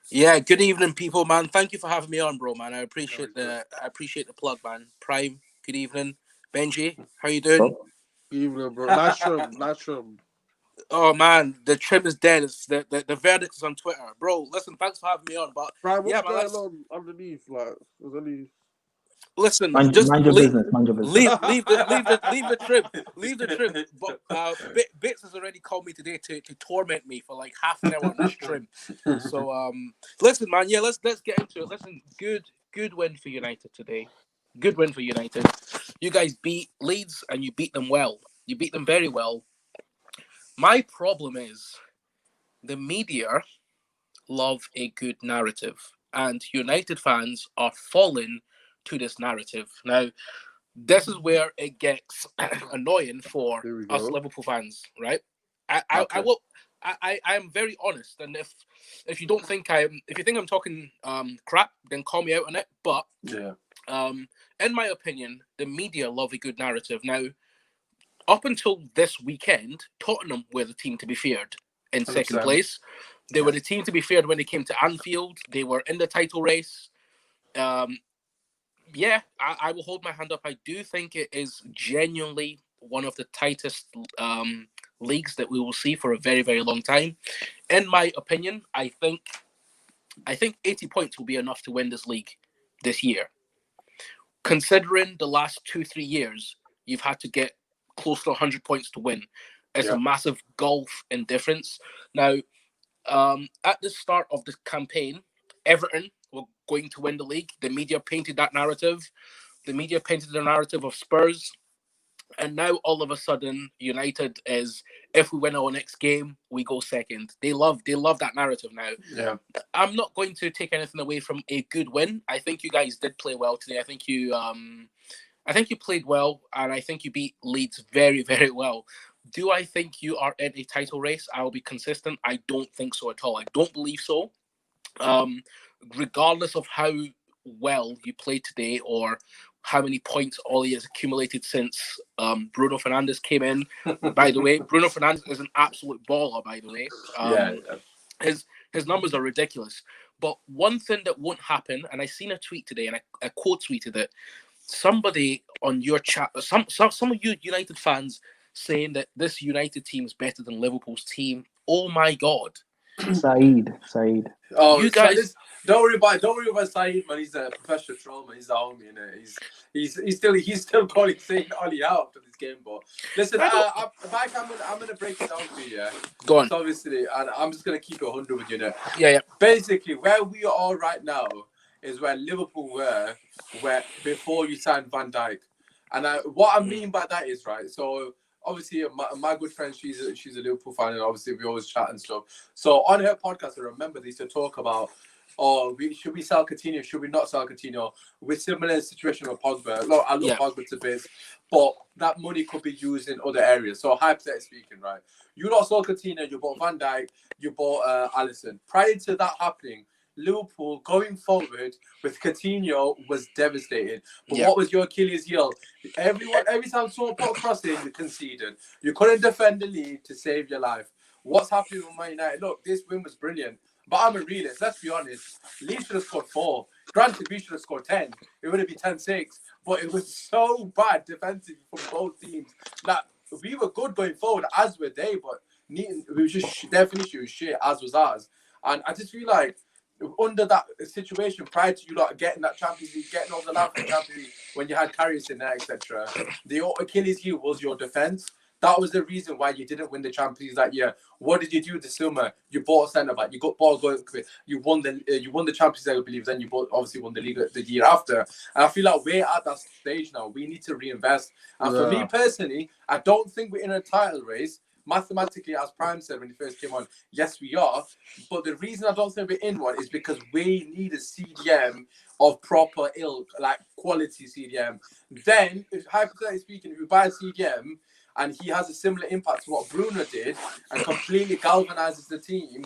Yeah, good evening, people, man. Thank you for having me on, bro, man. I appreciate the plug, man. Prime, good evening. Benji, how you doing? Good evening, bro. Nice trim. Oh man, the trim is dead. It's the verdict is on Twitter, bro. Listen, thanks for having me on. But Prime, what's yeah, man, going on underneath? Like, is any... Listen, mind just your business. Mind your business. leave the trim. Leave the trim. But Bits has already called me today to torment me for like half an hour on this trim. So listen, man. Yeah, let's get into it. Listen, good win for United today. Good win for United. You guys beat Leeds and you beat them well. You beat them very well. My problem is the media love a good narrative, and United fans are falling to this narrative. Now, this is where it gets annoying for us Liverpool fans, right? I am very honest, and if you think I'm talking crap, then call me out on it. But yeah, in my opinion, the media love a good narrative. Now, up until this weekend, Tottenham were the team to be feared in 100%. second place. They were the team to be feared when they came to Anfield. They were in the title race. Yeah, I will hold my hand up. I do think it is genuinely one of the tightest leagues that we will see for a very, very long time. In my opinion, I think 80 points will be enough to win this league this year. Considering the last 2-3 years, you've had to get close to 100 points to win. It's a massive gulf in difference. Now, at the start of the campaign, Everton were going to win the league. The media painted that narrative. The media painted the narrative of Spurs. And now, all of a sudden, United is, if we win our next game, we go second. They love that narrative now. Yeah. I'm not going to take anything away from a good win. I think you guys did play well today. I think you played well, and I think you beat Leeds very, very well. Do I think you are in a title race? I will be consistent. I don't think so at all. I don't believe so. Regardless of how well you played today or how many points Ollie has accumulated since Bruno Fernandes came in. By the way, Bruno Fernandes is an absolute baller, by the way. His numbers are ridiculous. But one thing that won't happen, and I seen a tweet today, and I quote tweeted it, somebody on your chat, some of you United fans saying that this United team is better than Liverpool's team. Oh my God. Saeed. Oh, you guys, don't worry about Saeed, man. He's a professional troll, man. He's a homie, innit? He's still calling saying Ollie out after this game, but listen, Mike, I'm gonna break it down for you. Yeah? Go on. So obviously, and I'm just gonna keep it 100 with you now. Yeah. Basically, where we are right now is where Liverpool were before you signed Van Dijk, and what I mean by that is right. So obviously, my good friend, she's a Liverpool fan, and obviously we always chat and stuff. So on her podcast, I remember they used to talk about or should we sell Coutinho? Should we not sell Coutinho? With similar situation with Pogba. Look, I love Pogba to bits, but that money could be used in other areas. So hypothetically speaking, right? You not sold Coutinho, you bought Van Dijk, you bought Alisson. Prior to that happening, Liverpool going forward with Coutinho was devastated. But what was your Achilles heel? Every time someone put a cross in, you conceded. You couldn't defend the lead to save your life. What's happening with Man United? Look, this win was brilliant. But I'm a realist. Let's be honest. Leeds should have scored 4. Granted, we should have scored 10. It would have been 10-6. But it was so bad defensively from both teams that we were good going forward, as were they. But we were just definition was shit, as was ours. And I just feel like under that situation, prior to you lot getting that Champions League, getting all the love from Champions League, when you had Karius in there, etc., the Achilles heel was your defense. That was the reason why you didn't win the Champions League that year. What did you do this summer? You bought a centre back. You got ball going. You won the Champions League, I believe. Then you obviously won the league the year after. And I feel like we're at that stage now. We need to reinvest. And for me personally, I don't think we're in a title race. Mathematically, as Prime said when he first came on, yes, we are. But the reason I don't think we're in one is because we need a CDM of proper ilk, like quality CDM. Then, hypothetically speaking, if we buy a CDM and he has a similar impact to what Bruno did and completely galvanizes the team,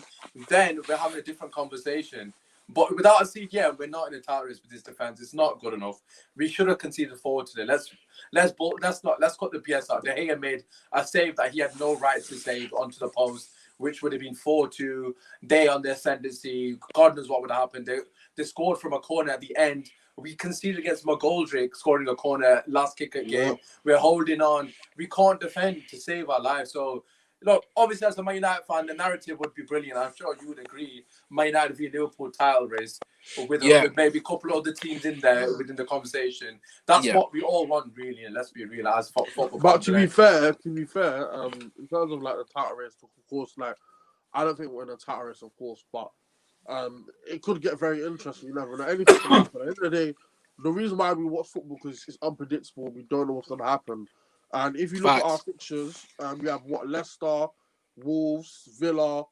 then we're having a different conversation. But without a CDM, we're not in a title race with this defense. It's not good enough. We should have conceded 4 today. Let's cut the BS out. De Gea made a save that he had no right to save onto the post, which would have been 4-2. They on the ascendancy. God knows what would happen. They scored from a corner at the end. We conceded against McGoldrick scoring a corner last kick at game. We're holding on. We can't defend to save our lives. So, look, obviously as a Man United fan, the narrative would be brilliant. I'm sure you would agree. Man United v Liverpool title race with maybe a couple of other teams in there within the conversation. That's what we all want, really. And let's be real, as football. But to be fair, in terms of like the title race, of course, like I don't think we're in a title race, of course, but it could get very interesting. You never know. Anything can happen. At the end of the day, the reason why we watch football because it's unpredictable. We don't know what's going to happen. And if you look at our fixtures, we have Leicester, Wolves, Villa,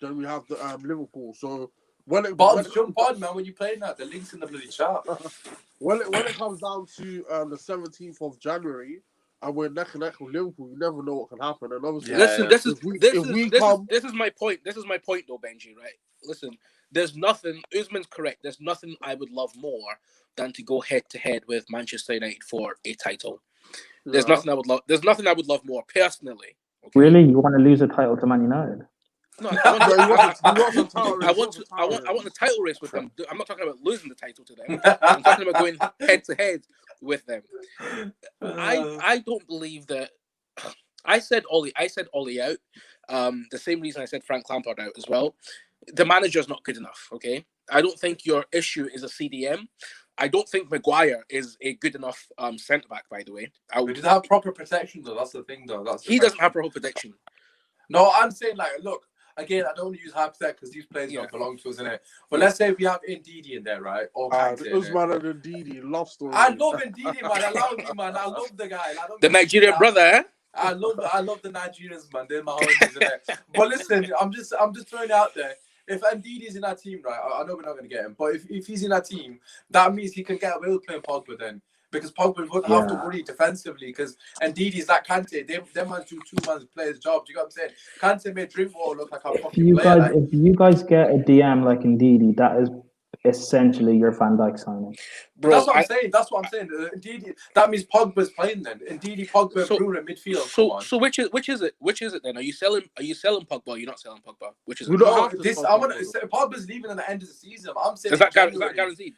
then we have the Liverpool. So jump on, man, when you play that, the link's in the bloody chat. when it comes down to the 17th of January, and we're neck and neck with Liverpool, you never know what can happen. And obviously, this is my point. This is my point, though, Benji. Right? Listen, there's nothing. Usman's correct. There's nothing I would love more than to go head to head with Manchester United for a title. There's nothing I would love. There's nothing I would love more personally. Okay? Really, you want to lose a title to Man United? No, I want the title race with them. I'm not talking about losing the title to them. I'm talking about going head to head with them. I don't believe that. I said Ollie out. The same reason I said Frank Lampard out as well. The manager's not good enough. Okay, I don't think your issue is a CDM. I don't think Maguire is a good enough centre back. By the way, we did have proper protection though. That's the thing though. He doesn't have proper protection. No, I'm saying like, look. Again, I don't want to use hypothetical because these players don't belong to us, innit? But let's say we have Ndidi in there, right? Or Usmaan and Ndidi, love story. I love Ndidi, man. I love him, man. I love the guy. The Nigerian brother, eh? I love the Nigerians, man. They're my homies, innit? But listen, I'm just throwing it out there. If Ndidi's in our team, right? I know we're not going to get him, but if he's in our team, that means he can get away with playing Pogba then. Because Pogba wouldn't have to worry defensively because Ndidi's like Kante. Them man do 2 man's players' job. Do you know what I'm saying? Kante made Drinkwater look like a fucking player. If you guys get a DM like Ndidi, that is essentially your Van Dijk signing. Bro, that's what I'm saying. Ndidi, that means Pogba's playing then. Ndidi, Pogba, Bruno midfield. So which is it? Which is it then? Are you selling Pogba? Or you're not selling Pogba? Which is it? Pogba's leaving at the end of the season. I'm saying is that guaranteed?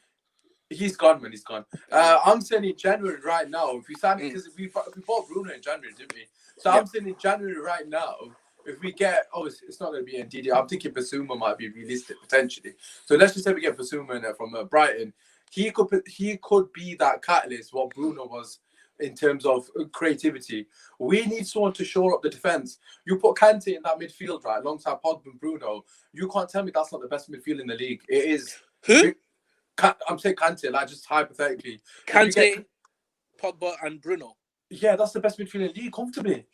He's gone, man. He's gone. I'm saying in January right now, if we sign it, because we bought Bruno in January, didn't we? So I'm saying in January right now, if we get, it's not going to be Ndidi. I'm thinking Basuma might be realistic potentially. So let's just say we get Basuma in there from Brighton. He could be that catalyst, what Bruno was in terms of creativity. We need someone to shore up the defense. You put Kante in that midfield, right, alongside Pogba and Bruno. You can't tell me that's not the best midfield in the league. It is. Who? I'm saying Kante, like just hypothetically. Kante, Pogba, and Bruno. Yeah, that's the best midfield in the league, comfortably.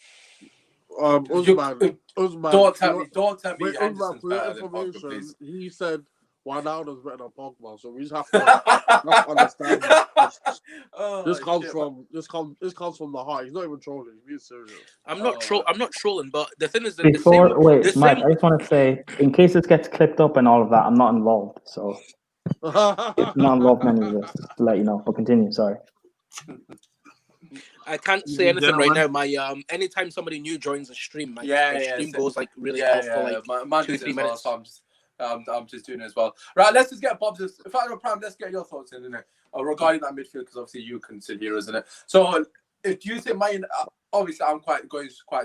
Usmaan. Don't tell me. Wait, Usmaan, for your information, he said Wijnaldum's better than Pogba. So we just have to understand this. Oh, This comes shit, from the heart. He's not even trolling. He's being serious. I'm not trolling, but the thing is that Mike, I just want to say, in case this gets clipped up and all of that, I'm not involved. So I'm not involved in any of this, just to let you know. But continue, sorry. I can't say anything right now. My anytime somebody new joins the stream, my stream goes like really off for like 2-3 minutes. Well, so I'm just doing it as well. Right, let's just get Bob's. If I Prime, let's get your thoughts in it regarding that midfield, because obviously you can sit here, isn't it? So, if you think mine, obviously I'm quite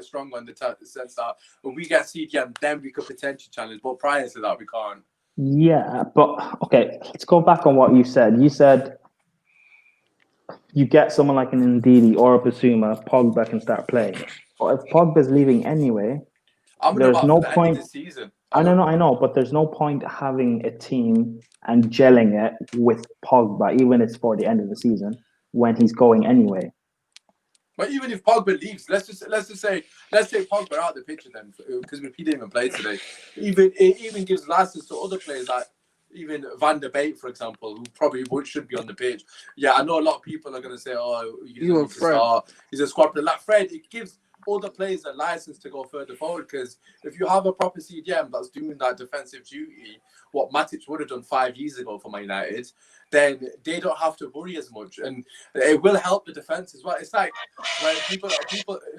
strong on the sense that when we get CDM, then we could potentially challenge. But prior to that, we can't. Yeah, but okay, let's go back on what you said. You said you get someone like an Ndidi or a Basuma, Pogba can start playing. But if Pogba's leaving anyway, there's no point. This season. I know, but there's no point having a team and gelling it with Pogba, even if it's for the end of the season, when he's going anyway. But even if Pogba leaves, let's take Pogba out of the picture then, because he didn't even play today. It even gives license to other players like even Van der Beek, for example, who probably should be on the pitch. Yeah, I know a lot of people are going to say, "Oh, he's a squad player." Like Fred, it gives other players a license to go further forward, because if you have a proper CDM that's doing that defensive duty, what Matic would have done 5 years ago for Man United, then they don't have to worry as much, and it will help the defense as well. It's like when people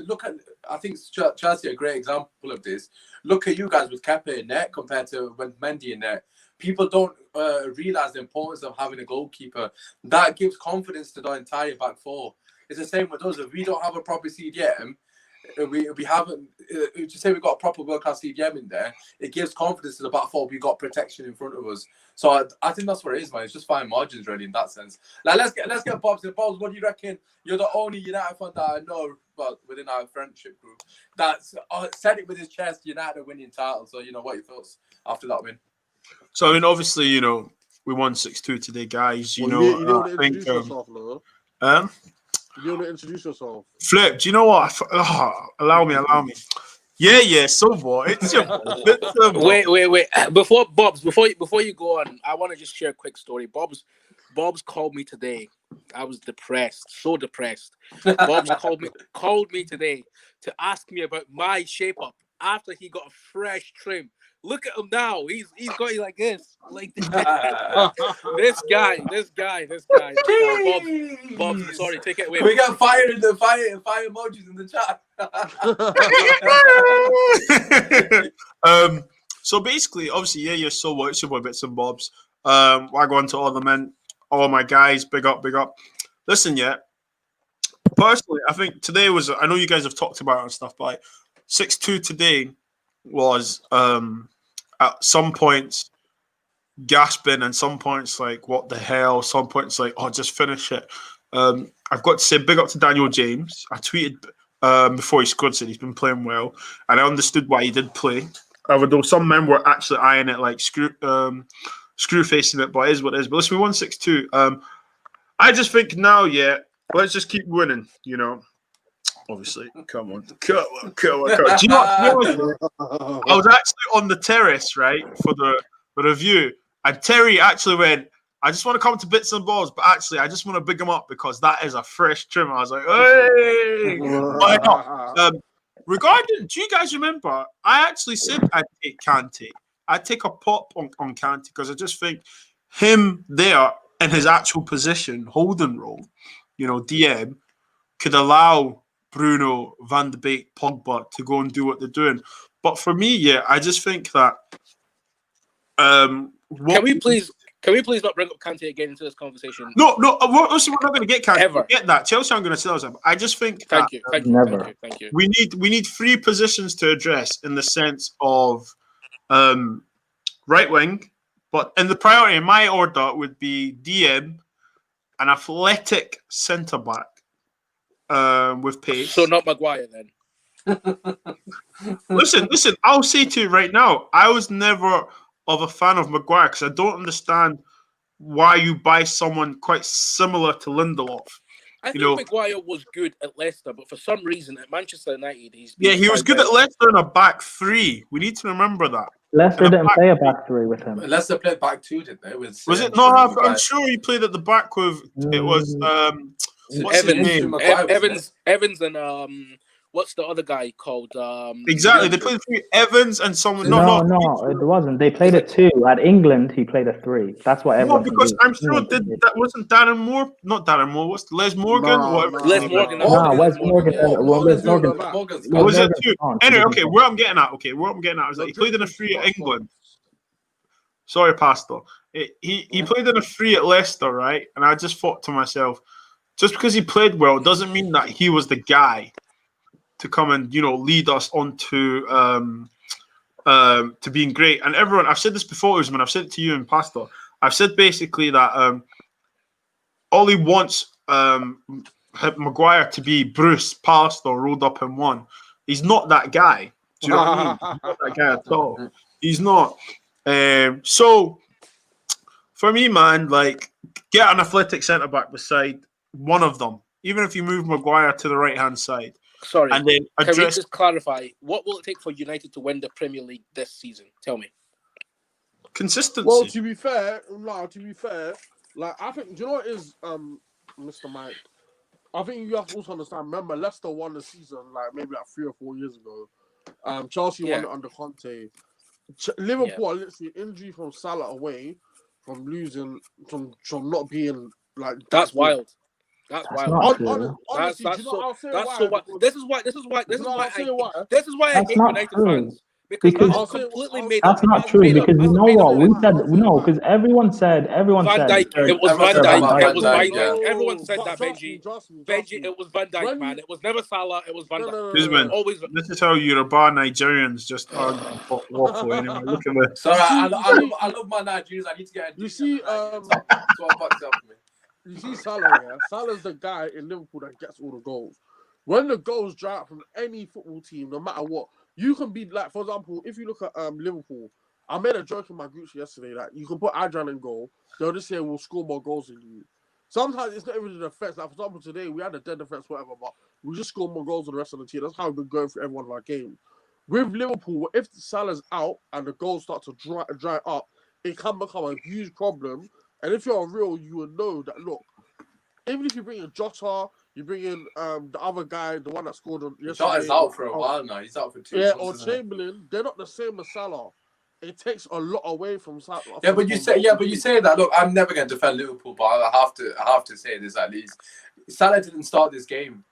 look at, I think Chelsea are a great example of this. Look at you guys with Kepa in net compared to when Mendy in net. People don't realize the importance of having a goalkeeper. That gives confidence to the entire back four. It's the same with us. If we don't have a proper CDM, we haven't. Just say we've got a proper world-class CDM in there, it gives confidence to the back four. We've got protection in front of us. So I think that's what it is, man. It's just fine margins, really, in that sense. Like, let's get Bob's in. Bob's, what do you reckon? You're the only United fan that I know, well, within our friendship group, that's said it with his chest. United are winning titles. So, what are your thoughts after that win? So, I mean, obviously, we won 6-2 today, guys. You don't want to introduce yourself, though. You want to introduce yourself? Flip, do you know what? Allow me. Yeah, so what? It's your Wait. Before you go on, I want to just share a quick story. Bob's called me today. I was depressed, so depressed. Bob's called me today to ask me about my shape up after he got a fresh trim. Look at him now. He's got you like this. This guy. Bob, sorry, take it away. We got fire emojis in the chat. So basically, obviously, you're so what? It's your boy Bits and Bobs. I go on to all the men, all my guys. Big up. Listen, personally, I think today was. I know you guys have talked about it and stuff, but 6-2 today was at some points gasping and some points like what the hell, some points like just finish it. I've got to say big up to Daniel James. I tweeted before he scored, said he's been playing well, and I understood why he did play, although some men were actually eyeing it like screw facing it, but it is what it is. But listen, we won 6-2. I just think now, let's just keep winning, Obviously, come on. Do you know what? I was actually on the terrace, right, for the review, and Terry actually went, I just want to come to Bits and Balls, but actually, I just want to big him up because that is a fresh trim. I was like, hey! Why not? Regarding, do you guys remember? I actually said I'd take Kante. I'd take a pop on Kante because I just think him there in his actual position, holding role, DM, could allow Bruno, Van de Beek, Pogba to go and do what they're doing. But for me, I just think that. Can we please not bring up Kante again into this conversation? No. We're not going to get Kante. Ever. Get that. Chelsea aren't going to sell him. I just think. Thank you. We need 3 positions to address in the sense of right wing, but in the priority in my order would be DM, an athletic centre back. With pace. So not Maguire then. Listen, I'll say to you right now, I was never of a fan of Maguire because I don't understand why you buy someone quite similar to Lindelof. I think Maguire was good at Leicester, but for some reason at Manchester United, he was good at Leicester in a back 3. We need to remember that. Leicester And a didn't back play a three. back three with him. Leicester played back two, didn't they? With Was it St. not? I'm Maguire. sure he played at the back with. It was what's his Evans, name? Maguire, wasn't it? Evans, and what's the other guy called? Exactly. They played three Evans and someone. No, it wasn't. They played a two. At England, he played a three. That's what No, everyone because believes. I'm sure that wasn't Darren Moore. Not Darren Moore. What's Les Morgan? Nah, Whatever. nah, Les his name is. Morgan. No, Nah, Wes Wes Morgan. Morgan. Well, Wes Morgan's doing Morgan. the back. Morgan's Wes Was it Morgan's two? gone. Anyway, He okay. didn't Where I'm getting at. Okay, where I'm getting at is that he played in a three at England. Sorry, Pastor. He played in a three at Leicester, right? And I just thought to myself, just because he played well doesn't mean that he was the guy to come and lead us on to being great. And everyone, I've said this before, Usman. I've said it to you and Pastor. I've said basically that Ollie wants Maguire to be Bruce, passed or rolled up and won. He's not that guy. Do you know what I mean? He's not that guy at all. He's not. So for me, man, like get an athletic centre back beside one of them, even if you move Maguire to the right hand side. Sorry, And then can we address just clarify what will it take for United to win the Premier League this season? Tell me. consistency. Well, to be fair, like I think, do you know what is Mr. Mike? I think you have to also understand. Remember, Leicester won the season like maybe like 3 or 4 years ago. Chelsea won it under Conte. Liverpool are literally injury from Salah away from losing from not being like. That's wild. That's wild. not true. Honestly, That's do you know, so. I'll say That's why. so. What? Because- This is why. This is why. This You is know, why. I'll say why. This is why I That's hate not United true. fans because Because- that I'll is say- completely I'll- made up. That's not That's true made up. because you That's know made what up. we said. No, because everyone said. Van Dijk. It was Everyone Van said Dijk. about It was Van Van Dijk, yeah. Dijk. Everyone said that, Trust Benji. me, trust me. Benji, it was Van Dijk, When man. you- It was never Salah. It was Van Dijk. No. Usman, Always. this is how Yoruba Nigerians just argue and waffle. Anyway, look at this. Sorry, I see- love my Nigerians. I need to get a You see, so what bucks up for me. You see Salah, yeah? Salah's the guy in Liverpool that gets all the goals. When the goals dry out from any football team, no matter what, you can be like, for example, if you look at Liverpool, I made a joke in my group yesterday that you can put Adrian in goal, they'll just say we'll score more goals than you. Sometimes it's not even the defense. Like for example, today we had a dead defense, whatever, but we just score more goals than the rest of the team. That's how we've been going through every one of our games. With Liverpool, if Salah's out and the goals start to dry up, it can become a huge problem. And if you're real, you will know that look. Even if you bring in Jota, you bring in the other guy, the one that scored on yesterday. Jota's out for a while now. He's out for 2 Yeah, months. or isn't he? Chamberlain. They're not the same as Salah. It takes a lot away from Salah. Yeah, but you say that. Look, I'm never going to defend Liverpool, but I have to say this at least. Salah didn't start this game.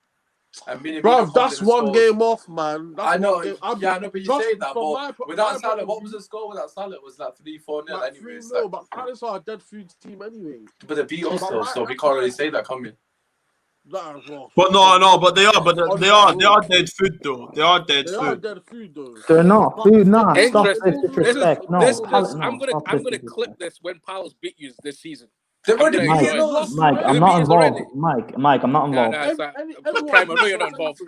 Bro, that's one game off, man. That's I know. Game. But you say that. But without Salah, what was the score without Salah? It was like 3-4-0 like anyways. 3-0, but Palace are a dead food team anyway. But they beat us though, so we can't really say that, can we? But But they are dead food though. They are dead They are food. dead food though. They're not food. Nah, stop this Interesting. disrespect. No, This, no, I'm gonna stop this clip disrespect. this when Palace beat you this season. They've already Mike, beaten us. Mike, I'm not involved. Mike, I'm not involved. Prime, I know you're not involved.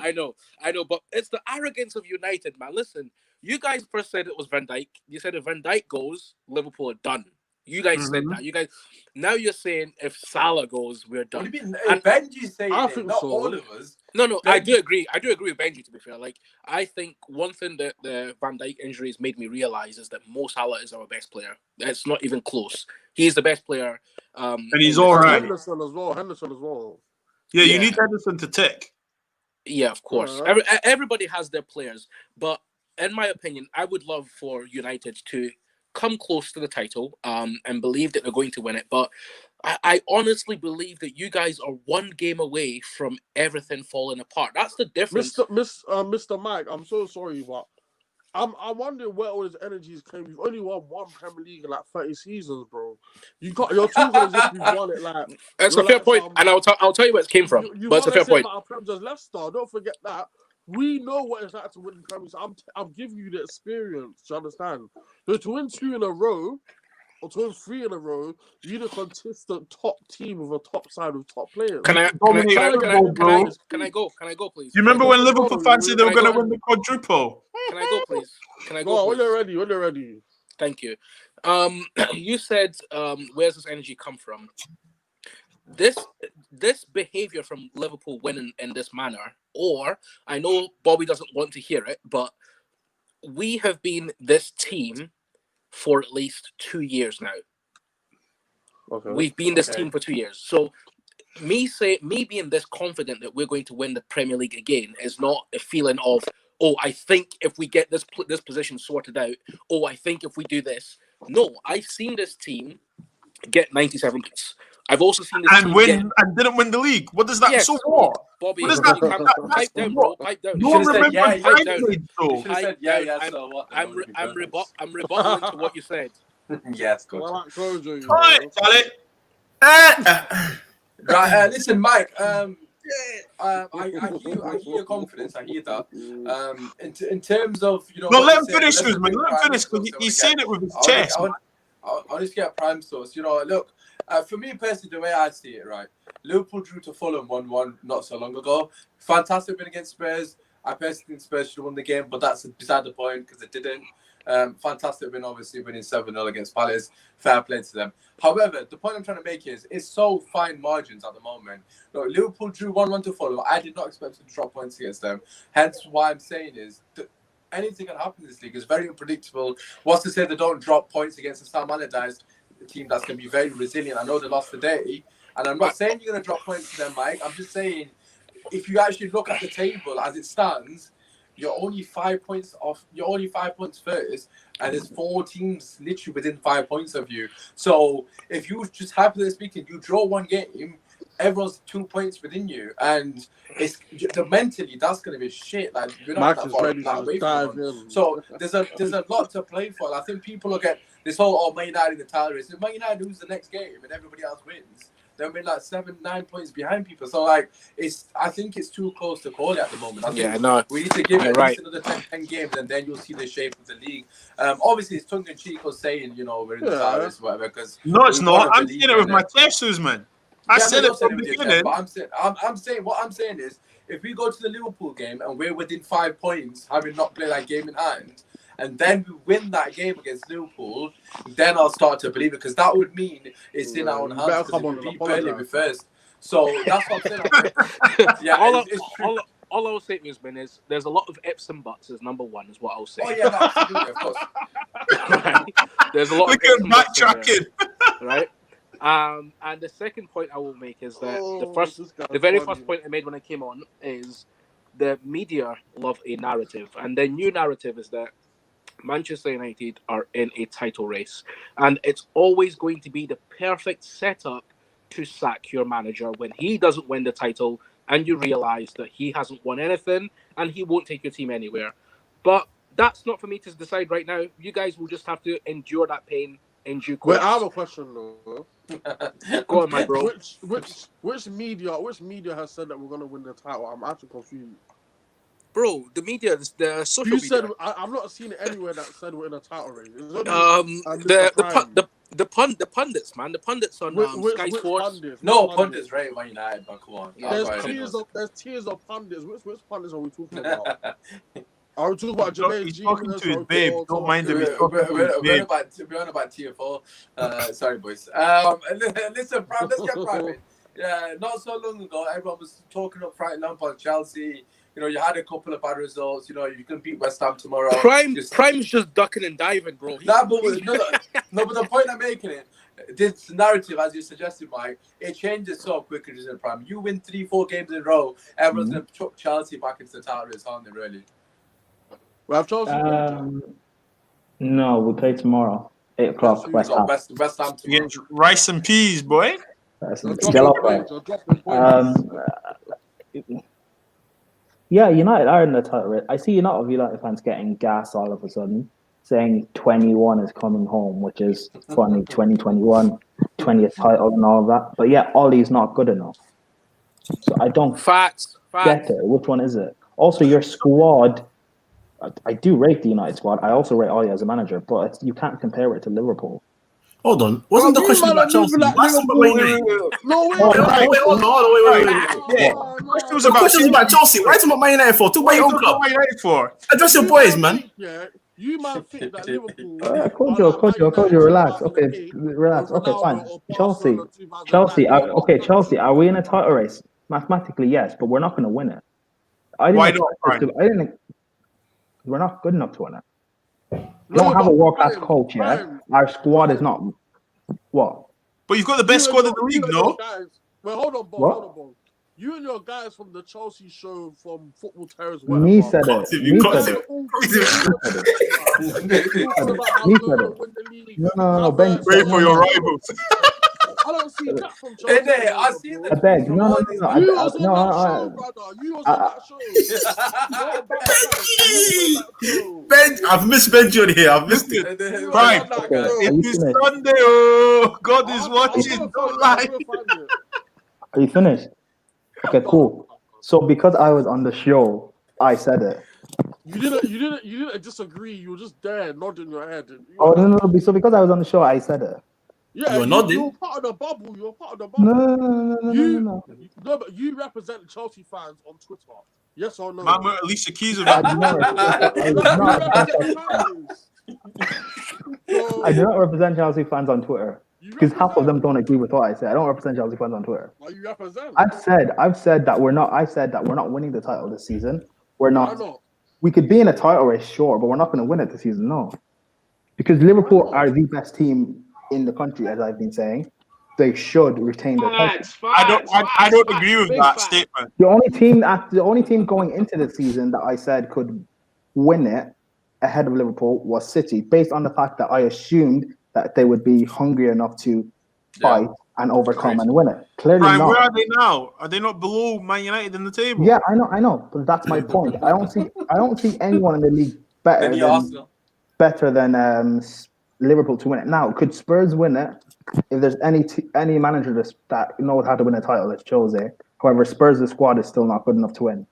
I know. But it's the arrogance of United, man. Listen, you guys first said it was Van Dijk. You said if Van Dijk goes, Liverpool are done. You guys said that. You guys now you're saying if Salah goes, we're done. What do you mean? Benji's saying I it, think not so. all of us. No, I do agree. I do agree with Benji, to be fair. Like, I think one thing that the Van Dijk injuries made me realize is that Mo Salah is our best player. It's not even close. He's the best player. And he's all right. Henderson as well. Yeah, Yeah. you need Henderson to tick. Yeah, of course. Yeah. Everybody has their players. But in my opinion, I would love for United to come close to the title and believe that they're going to win it. But I honestly believe that you guys are one game away from everything falling apart. That's the difference. Mr. Mike, I'm so sorry, but I'm wondering where all his energies came. You've only won one Premier League in like 30 seasons, bro. You're talking as if you've won it like. That's a fair point, and I'll tell you where it came from. But it's a fair point. Just Leicester. Don't forget that. We know what it's like to win the Premier League. I'm giving you the experience. Do you understand? So to win 2 in a row, or to win 3 in a row, you need a consistent top team with a top side with top players. Can I go, please? You remember when Liverpool fans said they were going to win the quadruple? Can I go, please? Can I go? When you're ready. Thank you. You said, where's this energy come from? This behavior from Liverpool winning in this manner, or I know Bobby doesn't want to hear it, but we have been this team for at least 2 years now. Okay. We've been this team for 2 years. So me being this confident that we're going to win the Premier League again is not a feeling of, oh, I think if we get this position sorted out, oh, I think if we do this. No, I've seen this team get 97 points. I've also seen this team and didn't win the league. What does that? Yes, So what? Bobby, What does that? pipe down, bro. Pipe down. No one remembers pipe down. United, though. You should have said, yeah, so what? I'm rebuttaling to what you said. Yes, good. Well, like Kojo, you know. All right, Charlie. Right, listen, Mike. I hear your confidence. I hear that. In terms of No, let him finish, Usman. Let him finish because he's saying it with his chest. I'll just get a prime source. Look, for me personally, the way I see it, right? Liverpool drew to Fulham 1-1 not so long ago. Fantastic win against Spurs. I personally think Spurs should have won the game, but that's beside the point because it didn't. Fantastic win, obviously, winning 7-0 against Palace. Fair play to them. However, the point I'm trying to make is it's so fine margins at the moment. Look, Liverpool drew 1-1 to Fulham. I did not expect to drop points against them. Hence, why I'm saying is that anything can happen in this league. It's very unpredictable. What's to say they don't drop points against a Sam Allardyce team that's going to be very resilient? I know they lost today, and I'm not saying you're going to drop points to them, Mike. I'm just saying if you actually look at the table as it stands, you're only 5 points off. You're only 5 points first, and there's 4 teams literally within 5 points of you. So if you just hypothetically speaking, you draw one game, everyone's 2 points within you, and it's mentally that's going to be shit. Like you're not that far away from them. So there's a lot to play for. I think people look at this whole Man United in the title race. If Man United lose the next game and everybody else wins, they'll be like 7-9 points behind people. So like I think it's too close to call it at the moment. I think we need to give it at least another 10 games, and then you'll see the shape of the league. Obviously, it's tongue in cheek of saying we're in the title race or whatever. Because no, it's not. I'm saying it with my chest, Usman. I said it from the beginning. I'm saying what I'm saying is if we go to the Liverpool game and we're within 5 points, having not played that game in hand, and then we win that game against Liverpool, then I'll start to believe it, because that would mean it's in our own hands. Because if we beat Burnley, we first. So that's what I'm saying. Yeah, all I will say, Usman, is there's a lot of ifs and buts as number one, is what I'll say. Oh, yeah, no, absolutely, of course. Right? There's a lot of ifs and buts. Right? And the second point I will make is that the very first point I made when I came on is the media love a narrative, and the new narrative is that Manchester United are in a title race, and it's always going to be the perfect setup to sack your manager when he doesn't win the title and you realize that he hasn't won anything and he won't take your team anywhere. But that's not for me to decide right now. You guys will just have to endure that pain in due course. Wait, I have a question though. Go on, my bro. Which media has said that we're gonna win the title? I'm actually confused. Bro, the media, the social media. Said I've not seen it anywhere that said we're in a title race. The pundits, man. The pundits on Sky Sports. Pundits, right? Man United, but come on. There's tiers of pundits. Which pundits are we talking about? Are we talking about Jermaine? He's talking to his babe. Don't mind him. We're on about tier 4. Sorry, boys. Listen, let's get private. Yeah, not so long ago, everyone was talking up Frank Lampard, Chelsea. You had a couple of bad results. You can beat West Ham tomorrow. Prime's just ducking and diving, bro. But the point I'm making this narrative, as you suggested, Mike, it changes so quickly, doesn't it, Prime? You win 3-4 games in a row, everyone's going to chuck Chelsea back into the title race, aren't they, really? We have Chelsea. No, we play tomorrow. 8 o'clock, West Ham. West Ham tomorrow. Rice and peas, boy. Yeah, United are in the title race. I see a lot of United fans getting gas all of a sudden, saying 21 is coming home, which is funny. 2021, 20th title and all of that. But yeah, Ollie's not good enough. So I don't get it. Which one is it? Also, your squad, I do rate the United squad. I also rate Ollie as a manager, but you can't compare it to Liverpool. Hold on. Wasn't the question about Chelsea? No, wait. The question was about Chelsea. Why talking about Man United for? Talk about your own club. Address your boys, man. Yeah, you man think that Liverpool. Kojo, relax. Okay, relax. Okay, fine. Chelsea. Chelsea. Are we in a title race? Mathematically, yes, but we're not going to win it. Why not? We're not good enough to win it. We don't have a world-class coach yet. Our squad is not what. But you've got the best squad in the league, no? Well, hold on, Bob. What? Hold on, Bob. You and your guys from the Chelsea show from Football Terrors. Me said it. No, Ben. Pray for your rivals. I don't see that from Chelsea. Hey, I see the. I beg. No. You was on that show, brother. You was on that show. Ben, I've missed Benji here. I've missed it. Prime. It is Sunday. Oh, God is watching. Don't lie. Are you finished? Okay, cool. So because I was on the show, I said it. You didn't disagree. You were just there nodding your head. No. So because I was on the show, I said it. Yeah, you're nodding. You're part of the bubble. No, but you represent Chelsea fans on Twitter. Yes or no? Man, Alicia Keys. I do not represent Chelsea fans on Twitter. Because half of them don't agree with what I say. I don't represent Chelsea fans on Twitter. Well, you represent. I've said that we're not winning the title this season. We're not. We could be in a title race, sure, but we're not going to win it this season, no. Because Liverpool are the best team in the country, as I've been saying. They should retain the title. I don't agree with that statement. The only team going into the season that I said could win it ahead of Liverpool was City, based on the fact that I assumed that they would be hungry enough to fight and overcome and win it. Clearly Brian, not. where are they now? Are they not below Man United in the table? Yeah, I know, but that's my point. I don't see anyone in the league better than Liverpool to win it. Now, could Spurs win it? If there's any manager that knows how to win a title, it's Jose. However, Spurs' squad is still not good enough to win.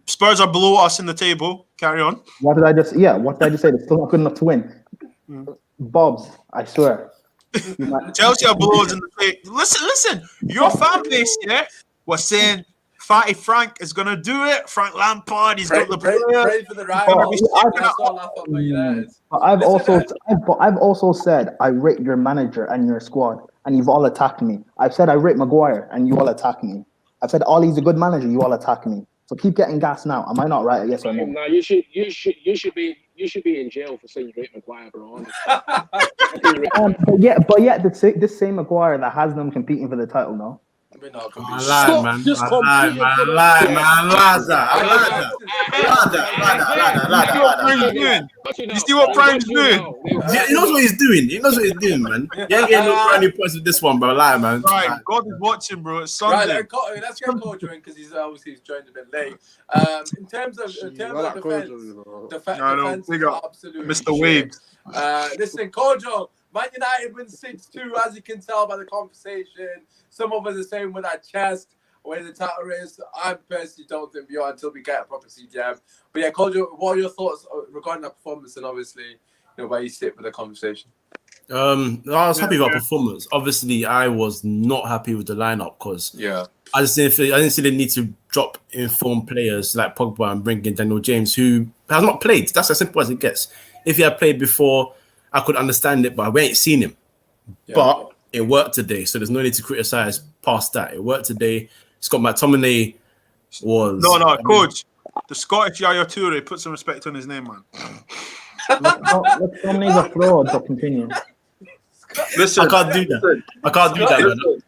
Spurs are below us in the table. Carry on. What did I just say? They're still not good enough to win. Bobs, I swear. Chelsea are below us in the table. Listen. Your fan base, was saying Fatty Frank is going to do it. Frank Lampard, he's got the player. Pray for the I've also said I rate your manager and your squad, and you've all attacked me. I've said I rate Maguire, and you all attack me. I've said Ollie's a good manager, you all attack me. So keep getting gas now. Am I not right? Yes or no? No, you should be in jail for saying you rate Maguire, bro. but yet this same Maguire that has them competing for the title, no? I lied, man. You see what Prime's doing? He knows what he's doing. Man. You ain't getting no brand new points with this one, bro. Lie, man. Right, God is watching, bro. It's Sunday. Right, let's get Kojo in because he's joined a bit late. In terms of defense, absolutely Mr. Waves. Listen, Kojo, Man United wins 6-2, as you can tell by the conversation. Some of us are saying with our chest where the title race. I personally don't think we are until we get a proper CDM. But yeah, Kojo, what are your thoughts regarding that performance and obviously where you sit with the conversation? I was happy with our performance. Obviously, I was not happy with the lineup because I didn't see the need to drop informed players like Pogba and bring in Daniel James, who has not played. That's as simple as it gets. If he had played before, I could understand it, but we ain't seen him. Yeah. But it worked today, so there's no need to criticize past that. It worked today. Scott McTominay was... No, coach. The Scottish Yaya Toure, put some respect on his name, man. McTominay's a fraud, but continue. Listen, I can't do that.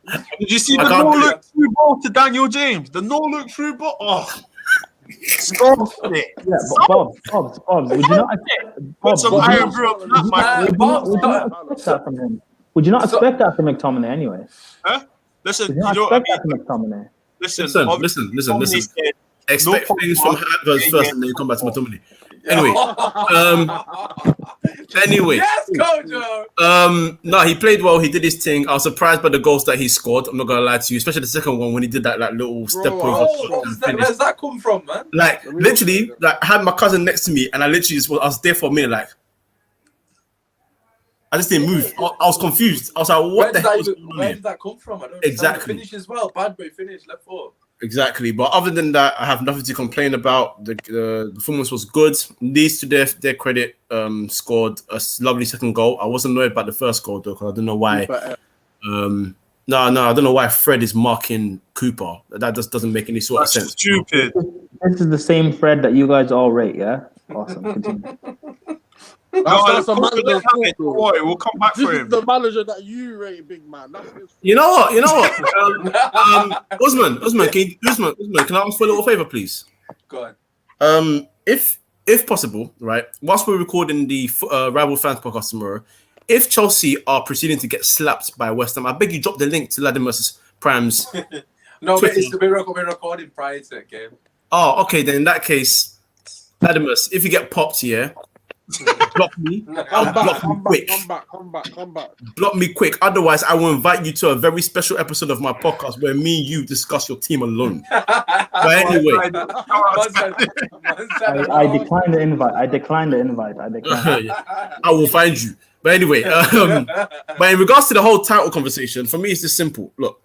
Man. Did you see the no-look through ball to Daniel James? The no-look through ball? Oh. Stop it. Yeah, but Bobs, would you not put some iron brew up that from him? Would you not expect that from McTominay anyway? Huh? Listen, you know what I mean? McTominay. Listen. Expect things from Havertz first and then come back to McTominay. Anyway. Yes, Kojo. No, he played well. He did his thing. I was surprised by the goals that he scored. I'm not gonna lie to you, especially the second one when he did that little step over. Where's that come from, man? Like literally, I had my cousin next to me, and I literally I was there for a minute, like I just didn't move. I was confused. I was like, "What the hell?" Where did that come from? I don't exactly. Finish as well. Bad boy finish, left foot. Exactly, but other than that, I have nothing to complain about. The performance was good. Leeds, to their credit, scored a lovely second goal. I wasn't annoyed about the first goal though, because I don't know why. No, I don't know why Fred is marking Cooper. That just doesn't make any sort of sense. Stupid. This is the same Fred that you guys all rate, yeah? Awesome. Continue. That's the manager's Don't fault, though. worry, we'll come back This for is him. the manager that you rate, big man. That's his You know what? Usman, can I ask for a little favor, please? Go on. If possible, right, whilst we're recording the Rival Fans podcast tomorrow, if Chelsea are proceeding to get slapped by West Ham, I beg you drop the link to Latimer's Prime's. No, Twitter. but it's we're recording prior to that game. Oh, okay. Then in that case, Latimer, if you get popped here, block me. Come Quick. back. Block me quick. Otherwise, I will invite you to a very special episode of my podcast where me and you discuss your team alone. But anyway, I declined the invite. I declined. I will find you. But anyway, but in regards to the whole title conversation, for me, it's just simple. Look,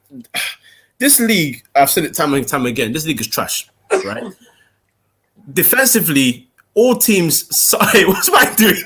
this league, I've said it time and time again, this league is trash, right? Defensively, all teams. Sorry, what's Mike doing?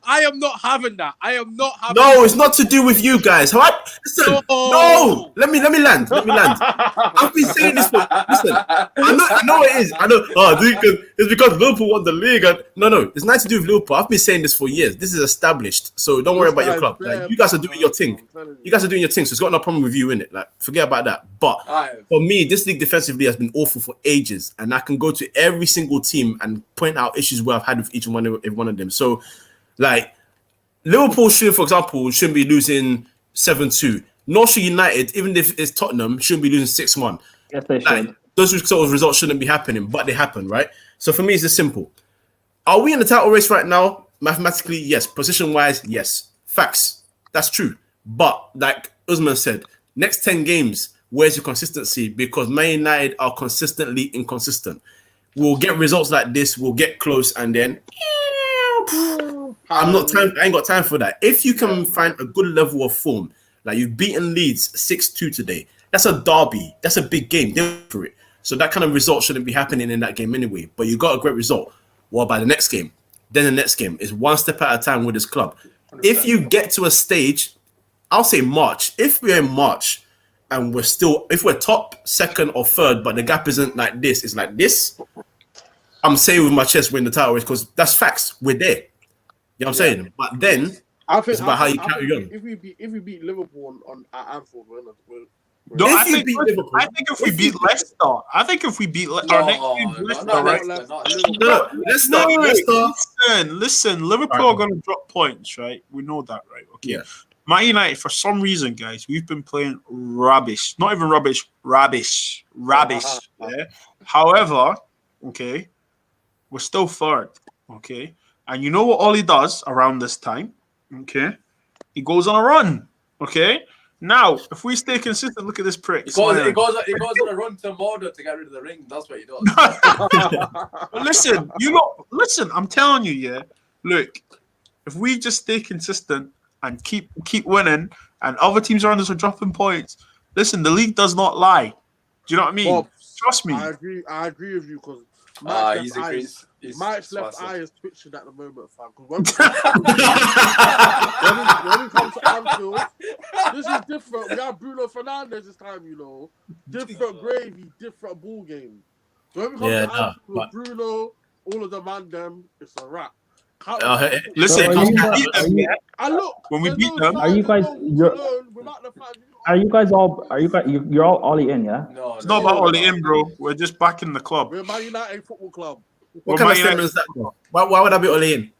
I am not having that. I am not having. No, it's not to do with you guys. Listen, no. Let me land. I've been saying this for. Listen, I know it is. I know. Oh, it's because Liverpool won the league. No, it's nothing to do with Liverpool. I've been saying this for years. This is established. So don't worry about your club. Like, you guys are doing your thing. So it's got no problem with you in it. Like, forget about that. But for me, this league defensively has been awful for ages, and I can go to every single team and point out issues where I've had with each one of them. So. Like, Liverpool shouldn't be losing 7-2. North United, even if it's Tottenham, shouldn't be losing 6-1. Yes, they should. Those sort of results shouldn't be happening, but they happen, right? So for me, it's just simple. Are we in the title race right now? Mathematically, yes. Position-wise, yes. Facts. That's true. But like Usmaan said, next 10 games, where's your consistency? Because Man United are consistently inconsistent. We'll get results like this, we'll get close, and then... I ain't got time for that. If you can find a good level of form, like you've beaten Leeds 6-2 today, that's a derby. That's a big game. For it. So that kind of result shouldn't be happening in that game anyway. But you got a great result. Well, by the next game, then the next game is one step at a time with this club. 100%. If you get to a stage, I'll say March. If we're in March and if we're top, second, or third, but the gap isn't like this, it's like this. I'm saying with my chest, we're in the title race because that's facts. We're there. You know what I'm saying? But then it's about how you carry on. If we beat Liverpool at Anfield, I think if we beat Leicester, our next game Leicester, right? Listen, Liverpool are going to drop points, right? We know that, right? Okay. Yeah. Man United, for some reason, guys, we've been playing rubbish. Not even rubbish. Yeah. However, okay, we're still third. Okay. And you know what Ollie does around this time? Okay. He goes on a run. Okay. Now, if we stay consistent, look at this prick. He goes on a run to Mordor to get rid of the ring. That's what he does. Listen, I'm telling you, yeah. Look, if we just stay consistent and keep winning, and other teams around us are dropping points, listen, the league does not lie. Do you know what I mean? Well, trust me. I agree with you because Mike's left eye is twitching at the moment, fam. When it comes to Anfield, this is different. We have Bruno Fernandes this time, you know. Different gravy, different ball game. So when it comes to Anfield, Bruno, all of the man them, it's a wrap. Listen, when we beat them, are you guys? You're all Ollie in, yeah? No, it's not about Ollie in, bro. We're just back in the club. We're Man United Football Club. What kind of statement is that? Why would I be Ollie in?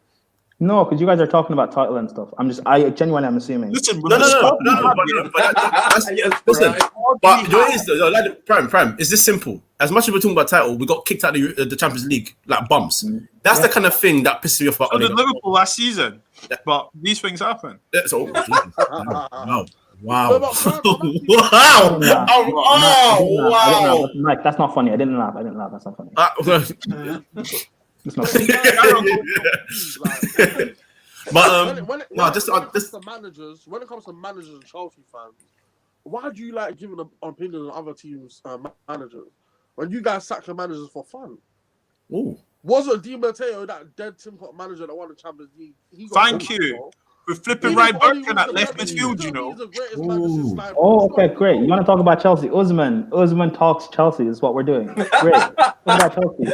No, because you guys are talking about title and stuff. I genuinely am assuming. Listen, no. Listen, but Prime. Is this simple? As much as we're talking about title, we got kicked out of the Champions League like bums. That's the kind of thing that pisses me off about. So did Liverpool last season, but these things happen. Wow. Wow. Mike, that's not funny. I didn't laugh. That's not funny. It's not funny. But when it comes to managers and Chelsea fans, why do you like giving an opinion on other teams' managers when you guys sack your managers for fun? Ooh. Wasn't Di Matteo that dead tin pot manager that won the Champions League? Thank you. with flipping right back and that left midfield, you know. Oh, okay, great. You want to talk about Chelsea? Usman talks Chelsea is what we're doing. Great. Talk about Chelsea.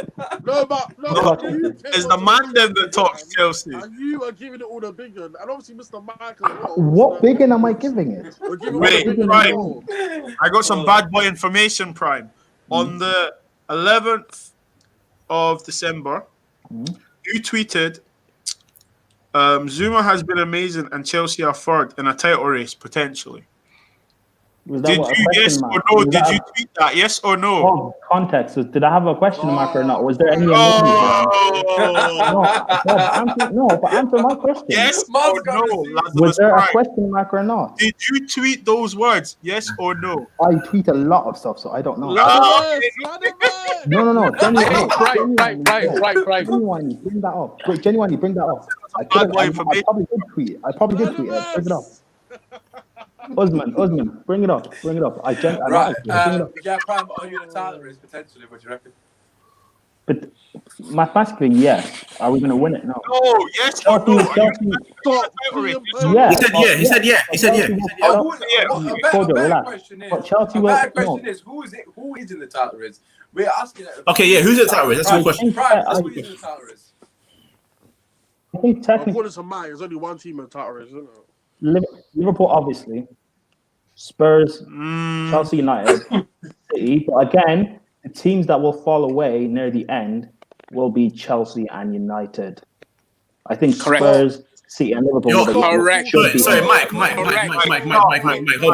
No, but it's the man them that talks Chelsea. And you are giving it all the big one. And obviously Mr. Mike as well. What big one am I giving it? Wait, Prime. I got some bad boy information, Prime. On the 11th of December, you tweeted, Zuma has been amazing and Chelsea are third in a title race, potentially. Did you, yes or no? Did you tweet that, yes or no? Oh, context. Did I have a question mark or not? Was there any emoji? But answer my question. Yes or no? Was there a question mark or not? Did you tweet those words, yes or no? I tweet a lot of stuff, so I don't know. No. Right. Genuinely, bring that up. Wait, genuinely, bring that up. I probably did tweet it. Bring it up. Usman, bring it up. Bring it up. Right. Yeah, Prime, are you in the title race potentially? What do you reckon? But mathematically, yes. Are we going to win it? No. Oh, yes or no? Yeah. He said yeah. The question is, who is in the title race? We're asking. Okay, yeah, who's in the title race? That's a good question. Prime, who is in the title race? I think technically, there's only one team in the title race, isn't it? Liverpool, obviously, Spurs, Chelsea, United, City. But again, the teams that will fall away near the end will be Chelsea and United. I think Spurs, City, and Liverpool. Correct. Sorry, Mike. Hold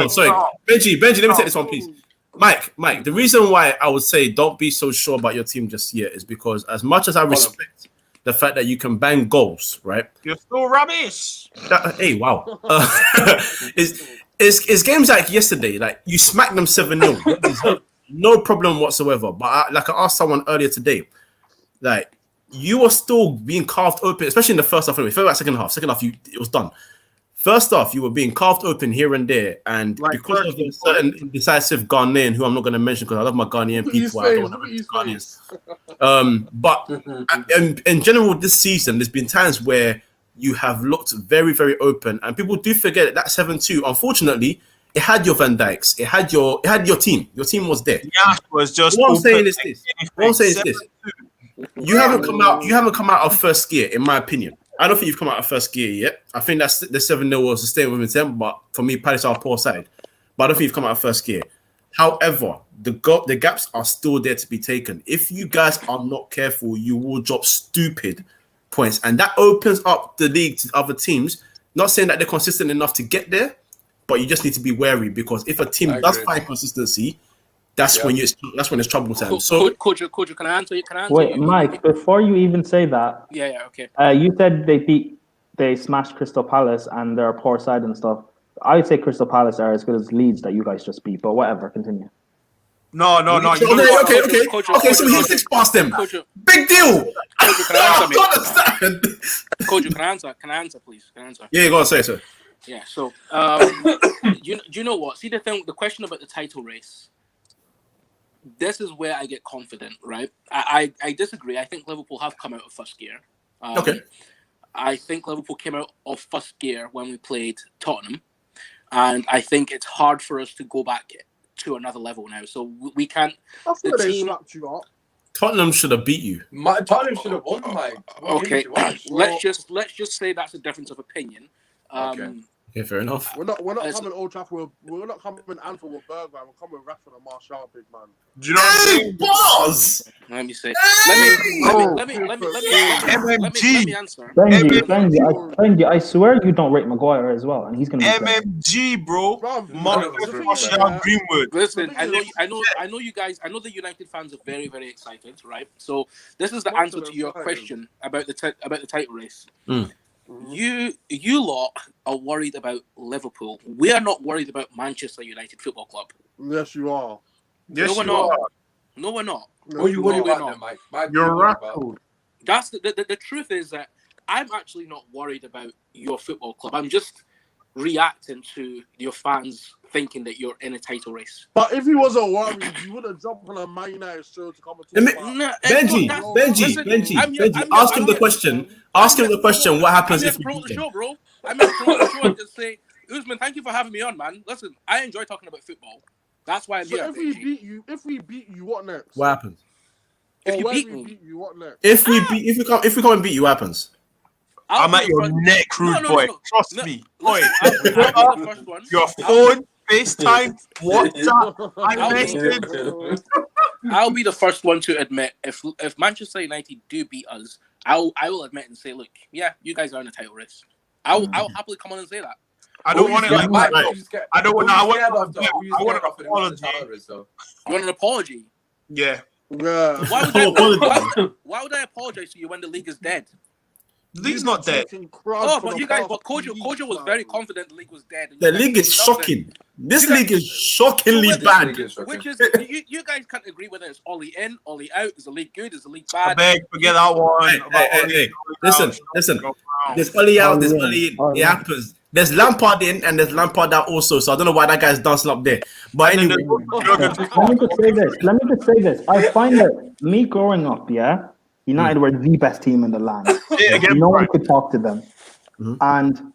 on. Sorry, Benji. Let me take this one, please. Mike. The reason why I would say don't be so sure about your team just yet is because as much as I respect the fact that you can bang goals, right? You're still rubbish. Hey, wow. It's games like yesterday, like you smacked them 7-0. No problem whatsoever. But I asked someone earlier today, like you were still being carved open, especially in the first half. Anyway, felt like second half, it was done. First off, you were being carved open here and there, and like because of a certain indecisive Ghanaian, who I'm not going to mention because I love my Ghanaian people, I don't want to mention Ghanaians. But in general, this season, there's been times where you have looked very, very open, and people do forget that 7-2. Unfortunately, it had your Van Dijks, it had your team. Your team was there. Yeah, was just. What I'm saying is this. You haven't come out of first gear, in my opinion. I don't think you've come out of first gear yet. I think that's the 7-0 was sustained with intent, but for me, Palace are a poor side. But I don't think you've come out of first gear. However, the gaps are still there to be taken. If you guys are not careful, you will drop stupid points. And that opens up the league to other teams. Not saying that they're consistent enough to get there, but you just need to be wary because if a team does find consistency, that's when it's trouble time. So, Coach, can I answer? Wait, Mike, before you even say that, okay. You said they smashed Crystal Palace and they're a poor side and stuff. I would say Crystal Palace are as good as Leeds that you guys just beat, but whatever, continue. No. Okay, so he 6 past them. Big deal. Coach, can I answer? Coach, can I answer, please? Can I answer? Yeah, go on, say so. Yeah. So, you know what? See the question about the title race. This is where I get confident, right? I disagree. I think Liverpool have come out of first gear. Okay. I think Liverpool came out of first gear when we played Tottenham. And I think it's hard for us to go back to another level now. So we can't. That's where they slapped you up. Tottenham should have beat you. Tottenham should have won, Mike. Okay. Let's just say that's a difference of opinion. Okay. Yeah, fair enough. We're not coming Old Trafford. We're not coming Anfield with Bergwijn. We're coming Rashford and Martial, big man. Do you know what I'm saying? Boss! Let me say. Let me answer. Benji, I swear you don't rate Maguire as well, and he's gonna be MMG, bro. Martial Greenwood. Listen, I know you guys. I know the United fans are very, very excited, right? So this is the answer to your question about the title race. You lot are worried about Liverpool. We are not worried about Manchester United Football Club. Yes, you are. Yes, no, we're you not. are. No, we're not. What are you about, Mike? You're right. That's the truth is that I'm actually not worried about your football club. I'm just reacting to your fans thinking that you're in a title race. But if he wasn't worried, he wouldn't jump on a Man United show to come and talk about. Benji, ask him the question. Ask him the question. What happens if we promote beat the them? show, bro? I'm here to promote the show and just say, Usmaan, thank you for having me on, man. Listen, I enjoy talking about football. That's why I'm So here. if we beat you, what next? What happens? If you Or beat when we me, beat you, what next? If we come and beat you, what happens? I'm at your neck, rude boy. Trust me. Boy, I'll be the first one. your phone, FaceTime, WhatsApp, iMessage. I'll be the first one to admit if Manchester United do beat us, I will admit and say, look, yeah, you guys are in a title race. I'll happily come on and say that. I don't want it like that. I don't want. I want You want an apology? Yeah. Why would I apologize to you when the league is dead? The league's not dead. Oh, but you guys, but Kojo was very confident the league was dead. The league is shocking. This league is shockingly bad. Which is, you guys can't agree whether it's Ollie in, Ollie out. Is the league good? Is the league bad? I beg, forget that one. Hey. Listen. There's Ollie out, there's Ollie in. It happens. There's Lampard in and there's Lampard out also. So I don't know why that guy's dancing up there. But anyway. Let me just say this. I find that me growing up, United were the best team in the land. No one could talk to them. And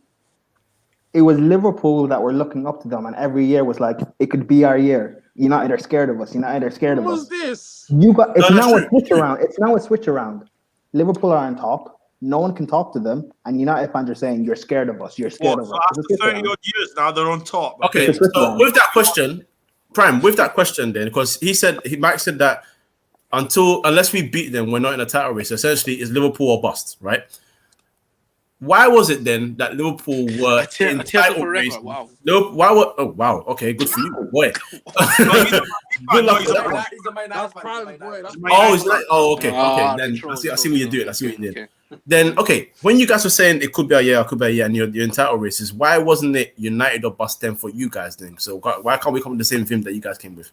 it was Liverpool that were looking up to them, and every year was like, it could be our year. United are scared of us. United are scared of us. What's this? It's now a switch around. It's now a switch around. Liverpool are on top. No one can talk to them, and United fans are saying, you're scared of us. You're scared of us. After 30 odd years now, they're on top. Okay, so with that question, Prime, then, because Mike said that unless we beat them, we're not in a title race. Essentially, it's Liverpool or bust, right? Why was it then that Liverpool were in title race? Wow. No, why? Oh, wow. Okay, good for you, boy. Good luck with that. Okay. Then I see what you're doing. Okay. Then, okay, when you guys were saying it could be a year, and you're in title races, why wasn't it United or bust then for you guys then? So why can't we come with the same thing that you guys came with?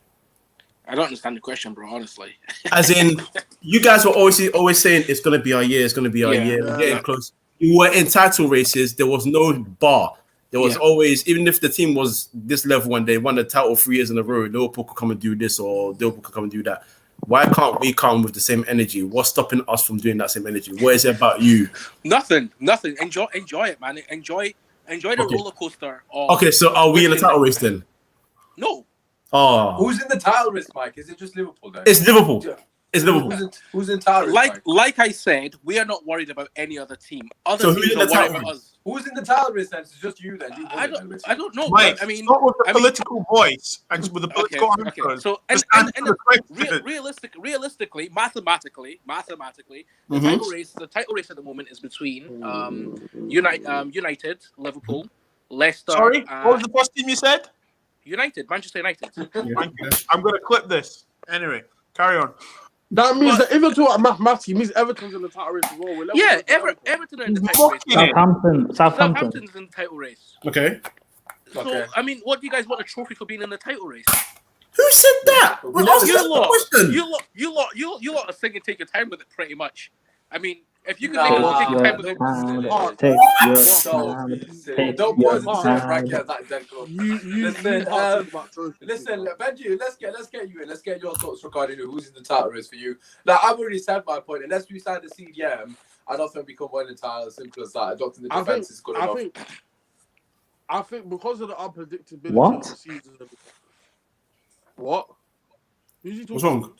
I don't understand the question, bro, honestly. As in, you guys were always saying it's going to be our year, we're getting close. You were in title races, there was no bar. There was always, even if the team was this level when they won the title 3 years in a row, Liverpool could come and do this or Liverpool could come and do that. Why can't we come with the same energy? What's stopping us from doing that same energy? What is it about you? Nothing. Enjoy it, man. Enjoy the roller coaster. Okay, so are we in a title race then? No. Oh. Who's in the title race, Mike? Is it just Liverpool then? It's Liverpool. It's Liverpool. Who's in title race? Like I said, we are not worried about any other team. Other teams are worried about us. Who's in the title race then? It's just you then. I don't know. Mike, I mean, not with the political voice and with the political answers. So realistically, mathematically, the title race at the moment is between United, Liverpool, Leicester. Sorry, what was the first team you said? Manchester United. I'm going to clip this. Anyway, carry on. That means that if you're talking about mathematics, it means Everton's in the title race as well. Everton are in the title race. Southampton's in the title race. Okay. So, I mean, what do you guys want a trophy for being in the title race? Who said that? You lot are singing take your time with it pretty much. I mean, if you could take your time with it. Don't pause into the bracket that close. Listen, Benji, let's get you in. Let's get your thoughts regarding who's in the title race for you. Like I've already said my point. Unless we sign the CDM, I don't think we can win the title. Simple as that. I don't think the defense is good enough. I think because of the unpredictability of the season. What? What's wrong?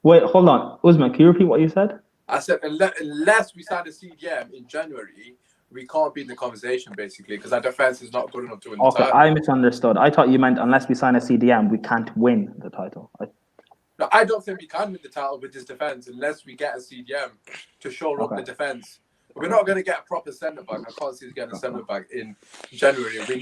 Wait, hold on. Usmaan, can you repeat what you said? I said unless we sign the CDM in January, we can't be in the conversation basically because our defense is not good enough to win the title. I misunderstood. I thought you meant unless we sign a CDM, we can't win the title. No, I don't think we can win the title with this defense unless we get a CDM to shore up the defense. We're not going to get a proper centre back. I can't see us getting a centre back in January. We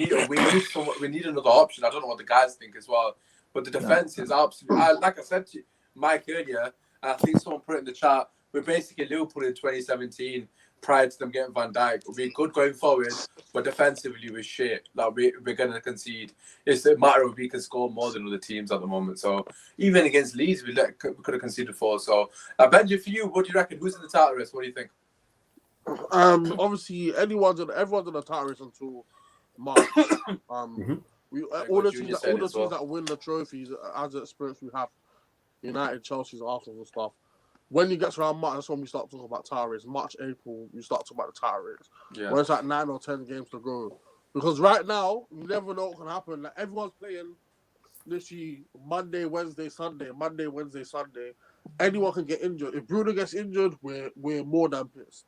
need another option. I don't know what the guys think as well, but the defense is absolutely. Like I said to Mike earlier, I think someone put it in the chat. We're basically Liverpool in 2017 prior to them getting Van Dijk. We're good going forward, but defensively we're shit. Like we're going to concede. It's a matter of we can score more than other teams at the moment. So even against Leeds, we could have conceded 4. So Benji, for you, what do you reckon? Who's in the title race? What do you think? Obviously, everyone's in the title race until March. All the teams that win the trophies as the experience we have, United, Chelsea, Arsenal and stuff. When you get around March, that's when we start talking about title race. March, April, you start talking about the title race. Yeah. When it's like 9 or 10 games to go. Because right now, you never know what can happen. Like everyone's playing literally Monday, Wednesday, Sunday. Monday, Wednesday, Sunday. Anyone can get injured. If Bruno gets injured, we're more than pissed.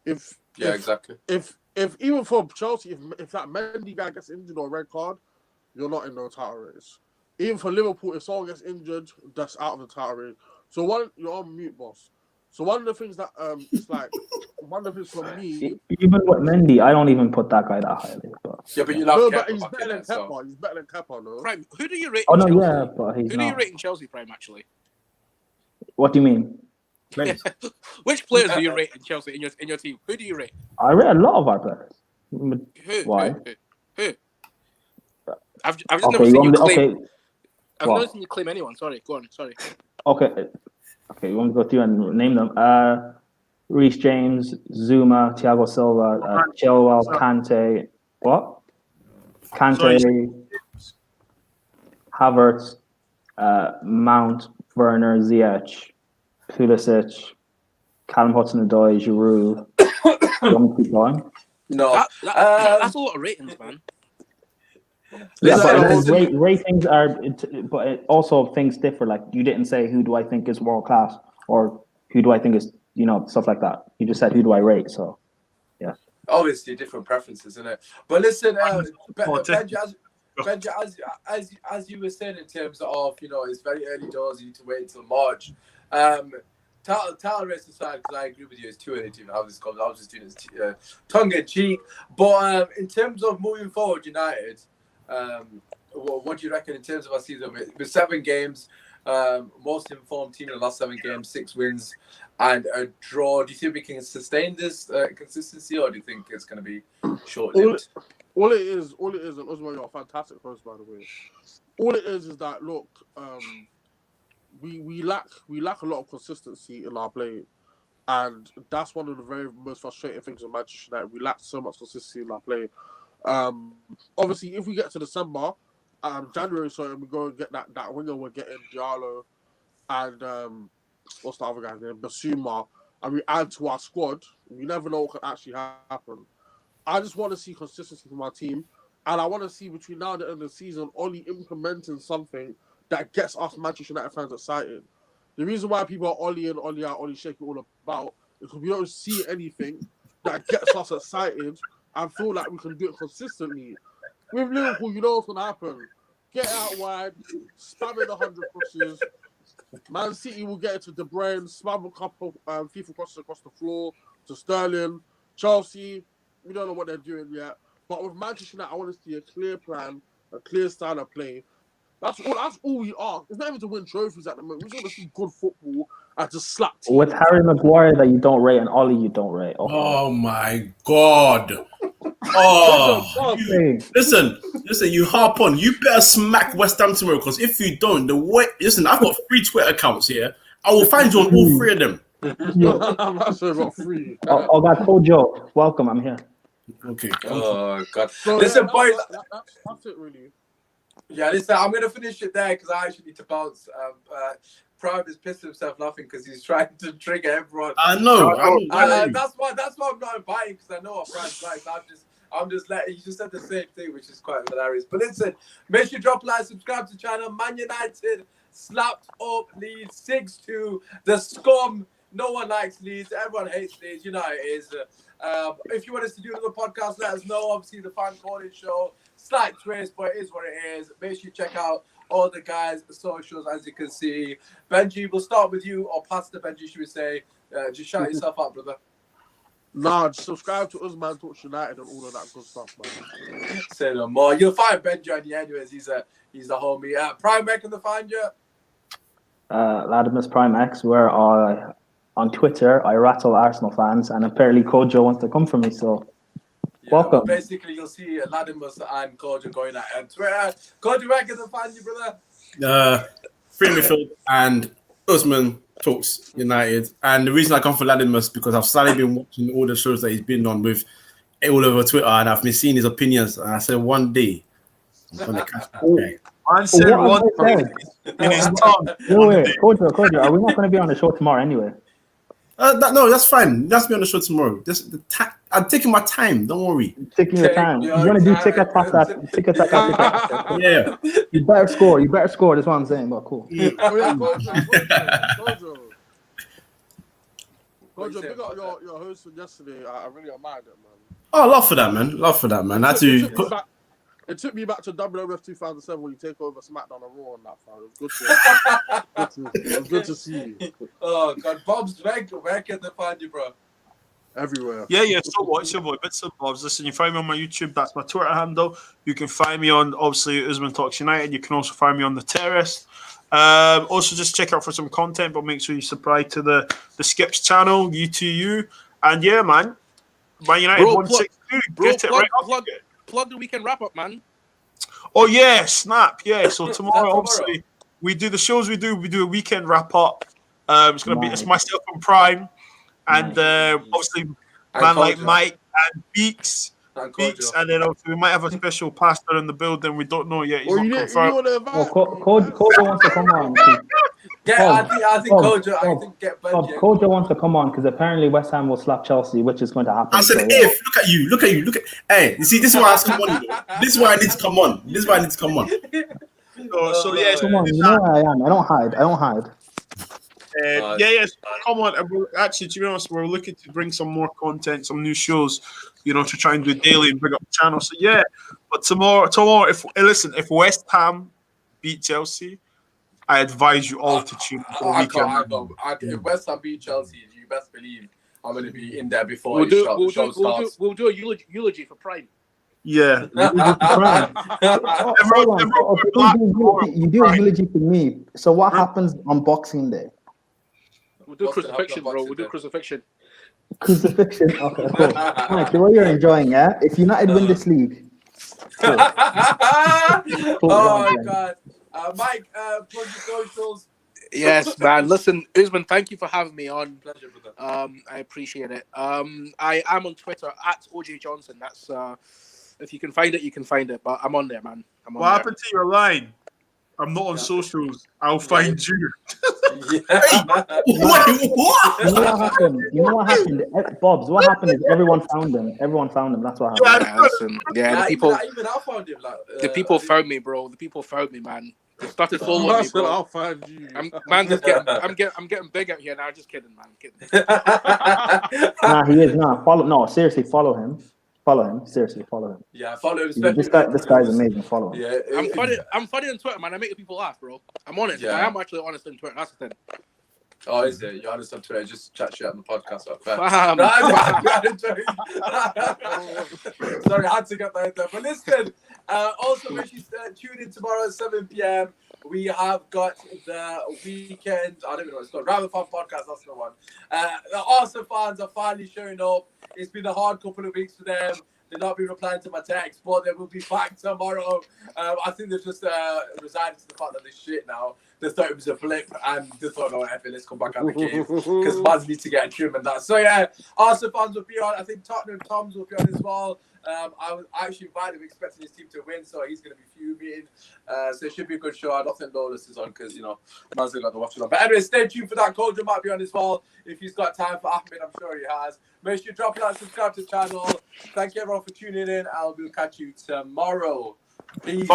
Exactly. If even for Chelsea, if that Mendy guy gets injured or red card, you're not in no title race. Even for Liverpool, if someone gets injured, that's out of the title race. So you're on mute, boss. So one of the things that it's like one of the things for me. Even with Mendy, I don't even put that guy that highly. But but you love but he's better than Kepa. He's better than Kepa, no. Prime, who do you rate? Oh in no, Chelsea? yeah, but he's Who not. do you rate in Chelsea, Prime? Actually, What do you mean? Players. which players do you rate in Chelsea in your team? Who do you rate? I rate a lot of our players. Who? Why? Who? I've just Okay, never seen you claim. okay, I've what? never seen you claim anyone. Sorry, go on. Sorry. okay. You want to go through and name them? Reece James, Zuma, Thiago Silva, Chilwell, Kante. What? Kante, Havertz, Mount, Werner, Ziyech, Pulisic, Callum Hudson-Odoi, Giroud. You want me to keep going? No. That's a lot of ratings, man. Yeah, Listen, but ratings are, but also things differ. Like you didn't say who do I think is world class or who do I think is, stuff like that. You just said who do I rate. So, yeah. Obviously, different preferences, isn't it? But listen, Benji, as you were saying in terms of, it's very early doors. You need to wait until March. Title race aside, because I agree with you, it's too early to even have this conversation. I was just doing this tongue in cheek. But in terms of moving forward, United. What do you reckon in terms of our season with 7 games, most informed team in the last 7 games, 6 wins and a draw? Do you think we can sustain this consistency, or do you think it's going to be short-lived? All it is, and Usmaan, you're a fantastic host, by the way. All it is that look, we lack a lot of consistency in our play, and that's one of the very most frustrating things with Manchester United. We lack so much consistency in our play. Obviously, if we get to December, January, we go and get that winger. We're getting Diallo and what's the other guy's name, Basuma, and we add to our squad. You never know what can actually happen. I just want to see consistency from our team, and I want to see between now and the end of the season, Ollie implementing something that gets us Manchester United fans excited. The reason why people are Ollie in, Ollie out, Ollie shaking all about is because we don't see anything that gets us excited and feel like we can do it consistently. With Liverpool, you know what's going to happen. Get out wide, spam in 100 crosses. Man City will get it to De Bruyne, spam a couple FIFA crosses across the floor to Sterling. Chelsea, we don't know what they're doing yet. But with Manchester United, I want to see a clear plan, a clear style of play. That's all we are. It's not even to win trophies at the moment. We just want to see good football and just slap teams. With Harry Maguire that you don't rate and Ollie you don't rate. Okay. Oh my God. Oh, listen, you harp on. You better smack West Ham tomorrow, because if you don't, I've got 3 Twitter accounts here. I will find you on all 3 of them. I'm actually got 3. Oh God, Kojo, welcome. I'm here. Okay. Oh God. So, Listen, boys. That's it, really. Yeah, listen, I'm going to finish it there because I actually need to bounce. Prime is pissing himself laughing because he's trying to trigger everyone. I know. That's why I'm not inviting, because I know what Prime's like. I'm just letting you just said the same thing, which is quite hilarious. But listen, make sure you drop a like, subscribe to the channel. Man United slapped up Leeds 6-2. The scum. No one likes Leeds. Everyone hates Leeds. You know how it is. If you want us to do another podcast, let us know. Obviously, the fan calling show. Slight twist, but it is what it is. Make sure you check out all the guys' socials, as you can see. Benji, we'll start with you, or Pastor Benji, should we say. Just shout yourself out, brother. Nah, just subscribe to Usmaan Talks United and all of that good stuff, man. Say no more. You'll find Benji on you anyways. He's a homie. Prime, where can they find you? Ladimus Prime X, where on Twitter I rattle Arsenal fans, and apparently Kojo wants to come for me, so welcome. Well, basically, you'll see Ladimus and Kojo going at Twitter. Kojo, where can they find you, brother? Free midfield and Usmaan Talks United. And the reason I come for Ladimus because I've slightly been watching all the shows that he's been on with all over Twitter, and I've been seeing his opinions. And I said one day Gonna catch that guy. Man said What one have I thing said? in his tongue. Wait, Kojo, are we not going to be on the show tomorrow anyway? No, that's fine. That's me on the show tomorrow. I'm taking my time. Don't worry. Taking your time. You're going to do ticket tack. Yeah. You better score. That's what I'm saying. But cool. Oh yeah, Kojo, big up your host from yesterday. I really admired it, man. Oh, love for that, man. I had to. It took me back to WWF 2007 when you take over SmackDown and Raw and that, fam. It was good to see you. Oh God, Bob's, where can they find you, bro? Everywhere. Yeah. So what's your boy? Bits and Bobs. Listen, you find me on my YouTube. That's my Twitter handle. You can find me on obviously Usmaan Talks United. You can also find me on the Terrace. Also, just check out for some content, but make sure you subscribe to the Skips channel, U2U, and yeah, man, Man United 162. Get it right up. Plug the weekend wrap up, man. Oh yeah, snap, yeah. So tomorrow, obviously, we do the shows. We do a weekend wrap up. It's gonna be myself and Prime, and obviously man like Mike and Beaks, and then obviously we might have a special pastor in the building. We don't know yet. He's not confirmed. Kojo wants to come on. I think Kojo wants to come on because apparently West Ham will slap Chelsea, which is going to happen. I said, look at you. Hey, you see, this is why I come on. This is why I need to come on. So yeah, come on. You know where I am. I don't hide. Yes, come on. Actually, to be honest, we're looking to bring some more content, some new shows, to try and do daily and bring up the channel. So yeah, but tomorrow, if West Ham beat Chelsea, I advise you all to tune in for the weekend. If West Ham beat Chelsea, you best believe I'm going to be in there before we'll the show starts. We'll do a eulogy for Prime. Yeah. You do a eulogy for me. So what happens on Boxing Day? We'll do crucifixion, bro. We'll do crucifixion. Crucifixion. Okay, cool. Mike, what you're enjoying, yeah? If United win this league. Cool. Oh my God. Mike, plug your socials. Yes, man. Listen, Usmaan, thank you for having me on. Pleasure, brother. I appreciate it. I am on Twitter at OJ Johnson. That's if you can find it, you can find it. But I'm on there, man. What happened to your line? I'm not on socials. I'll find you. You know what happened? Bobs, what happened is everyone found him. That's what happened. The people. Even I found him. The people found me, bro. The people found me, man. They started following me, bro. I'll find you. I'm getting big out here now. Just kidding, man. Nah, he is not. Seriously, follow him. Seriously, follow him. Yeah, follow him. This guy's amazing. Follow him. Yeah, I'm funny on Twitter, man. I make the people laugh, bro. I'm honest. Yeah. I am actually honest on Twitter. That's the thing. Oh, is it? You're honest on Twitter. Just chat shit on the podcast. Sorry, I had to get that in there. But listen, also make sure you tune in tomorrow at 7 p.m. We have got the weekend. I don't even know what it's called. Rather Fun Podcast. That's the one. The Arsenal fans are finally showing up. It's been a hard couple of weeks for them. They've not been replying to my text, but they will be back tomorrow. I think they've just resigned to the fact that they're shit now. They thought it was a blip and they thought, no, let's come back out of the game because fans need to get a trim and that. So yeah, Arsenal fans will be on. I think Tottenham Toms will be on as well. I was actually invited, expecting his team to win, so he's going to be fuming. So it should be a good show. I don't think Lotus is on because, man's got the watch on. But anyway, stay tuned for that. Kojo might be on as well. If he's got time for Ahmed, I'm sure he has. Make sure you drop a like, subscribe to the channel. Thank you everyone for tuning in. We'll catch you tomorrow. Peace.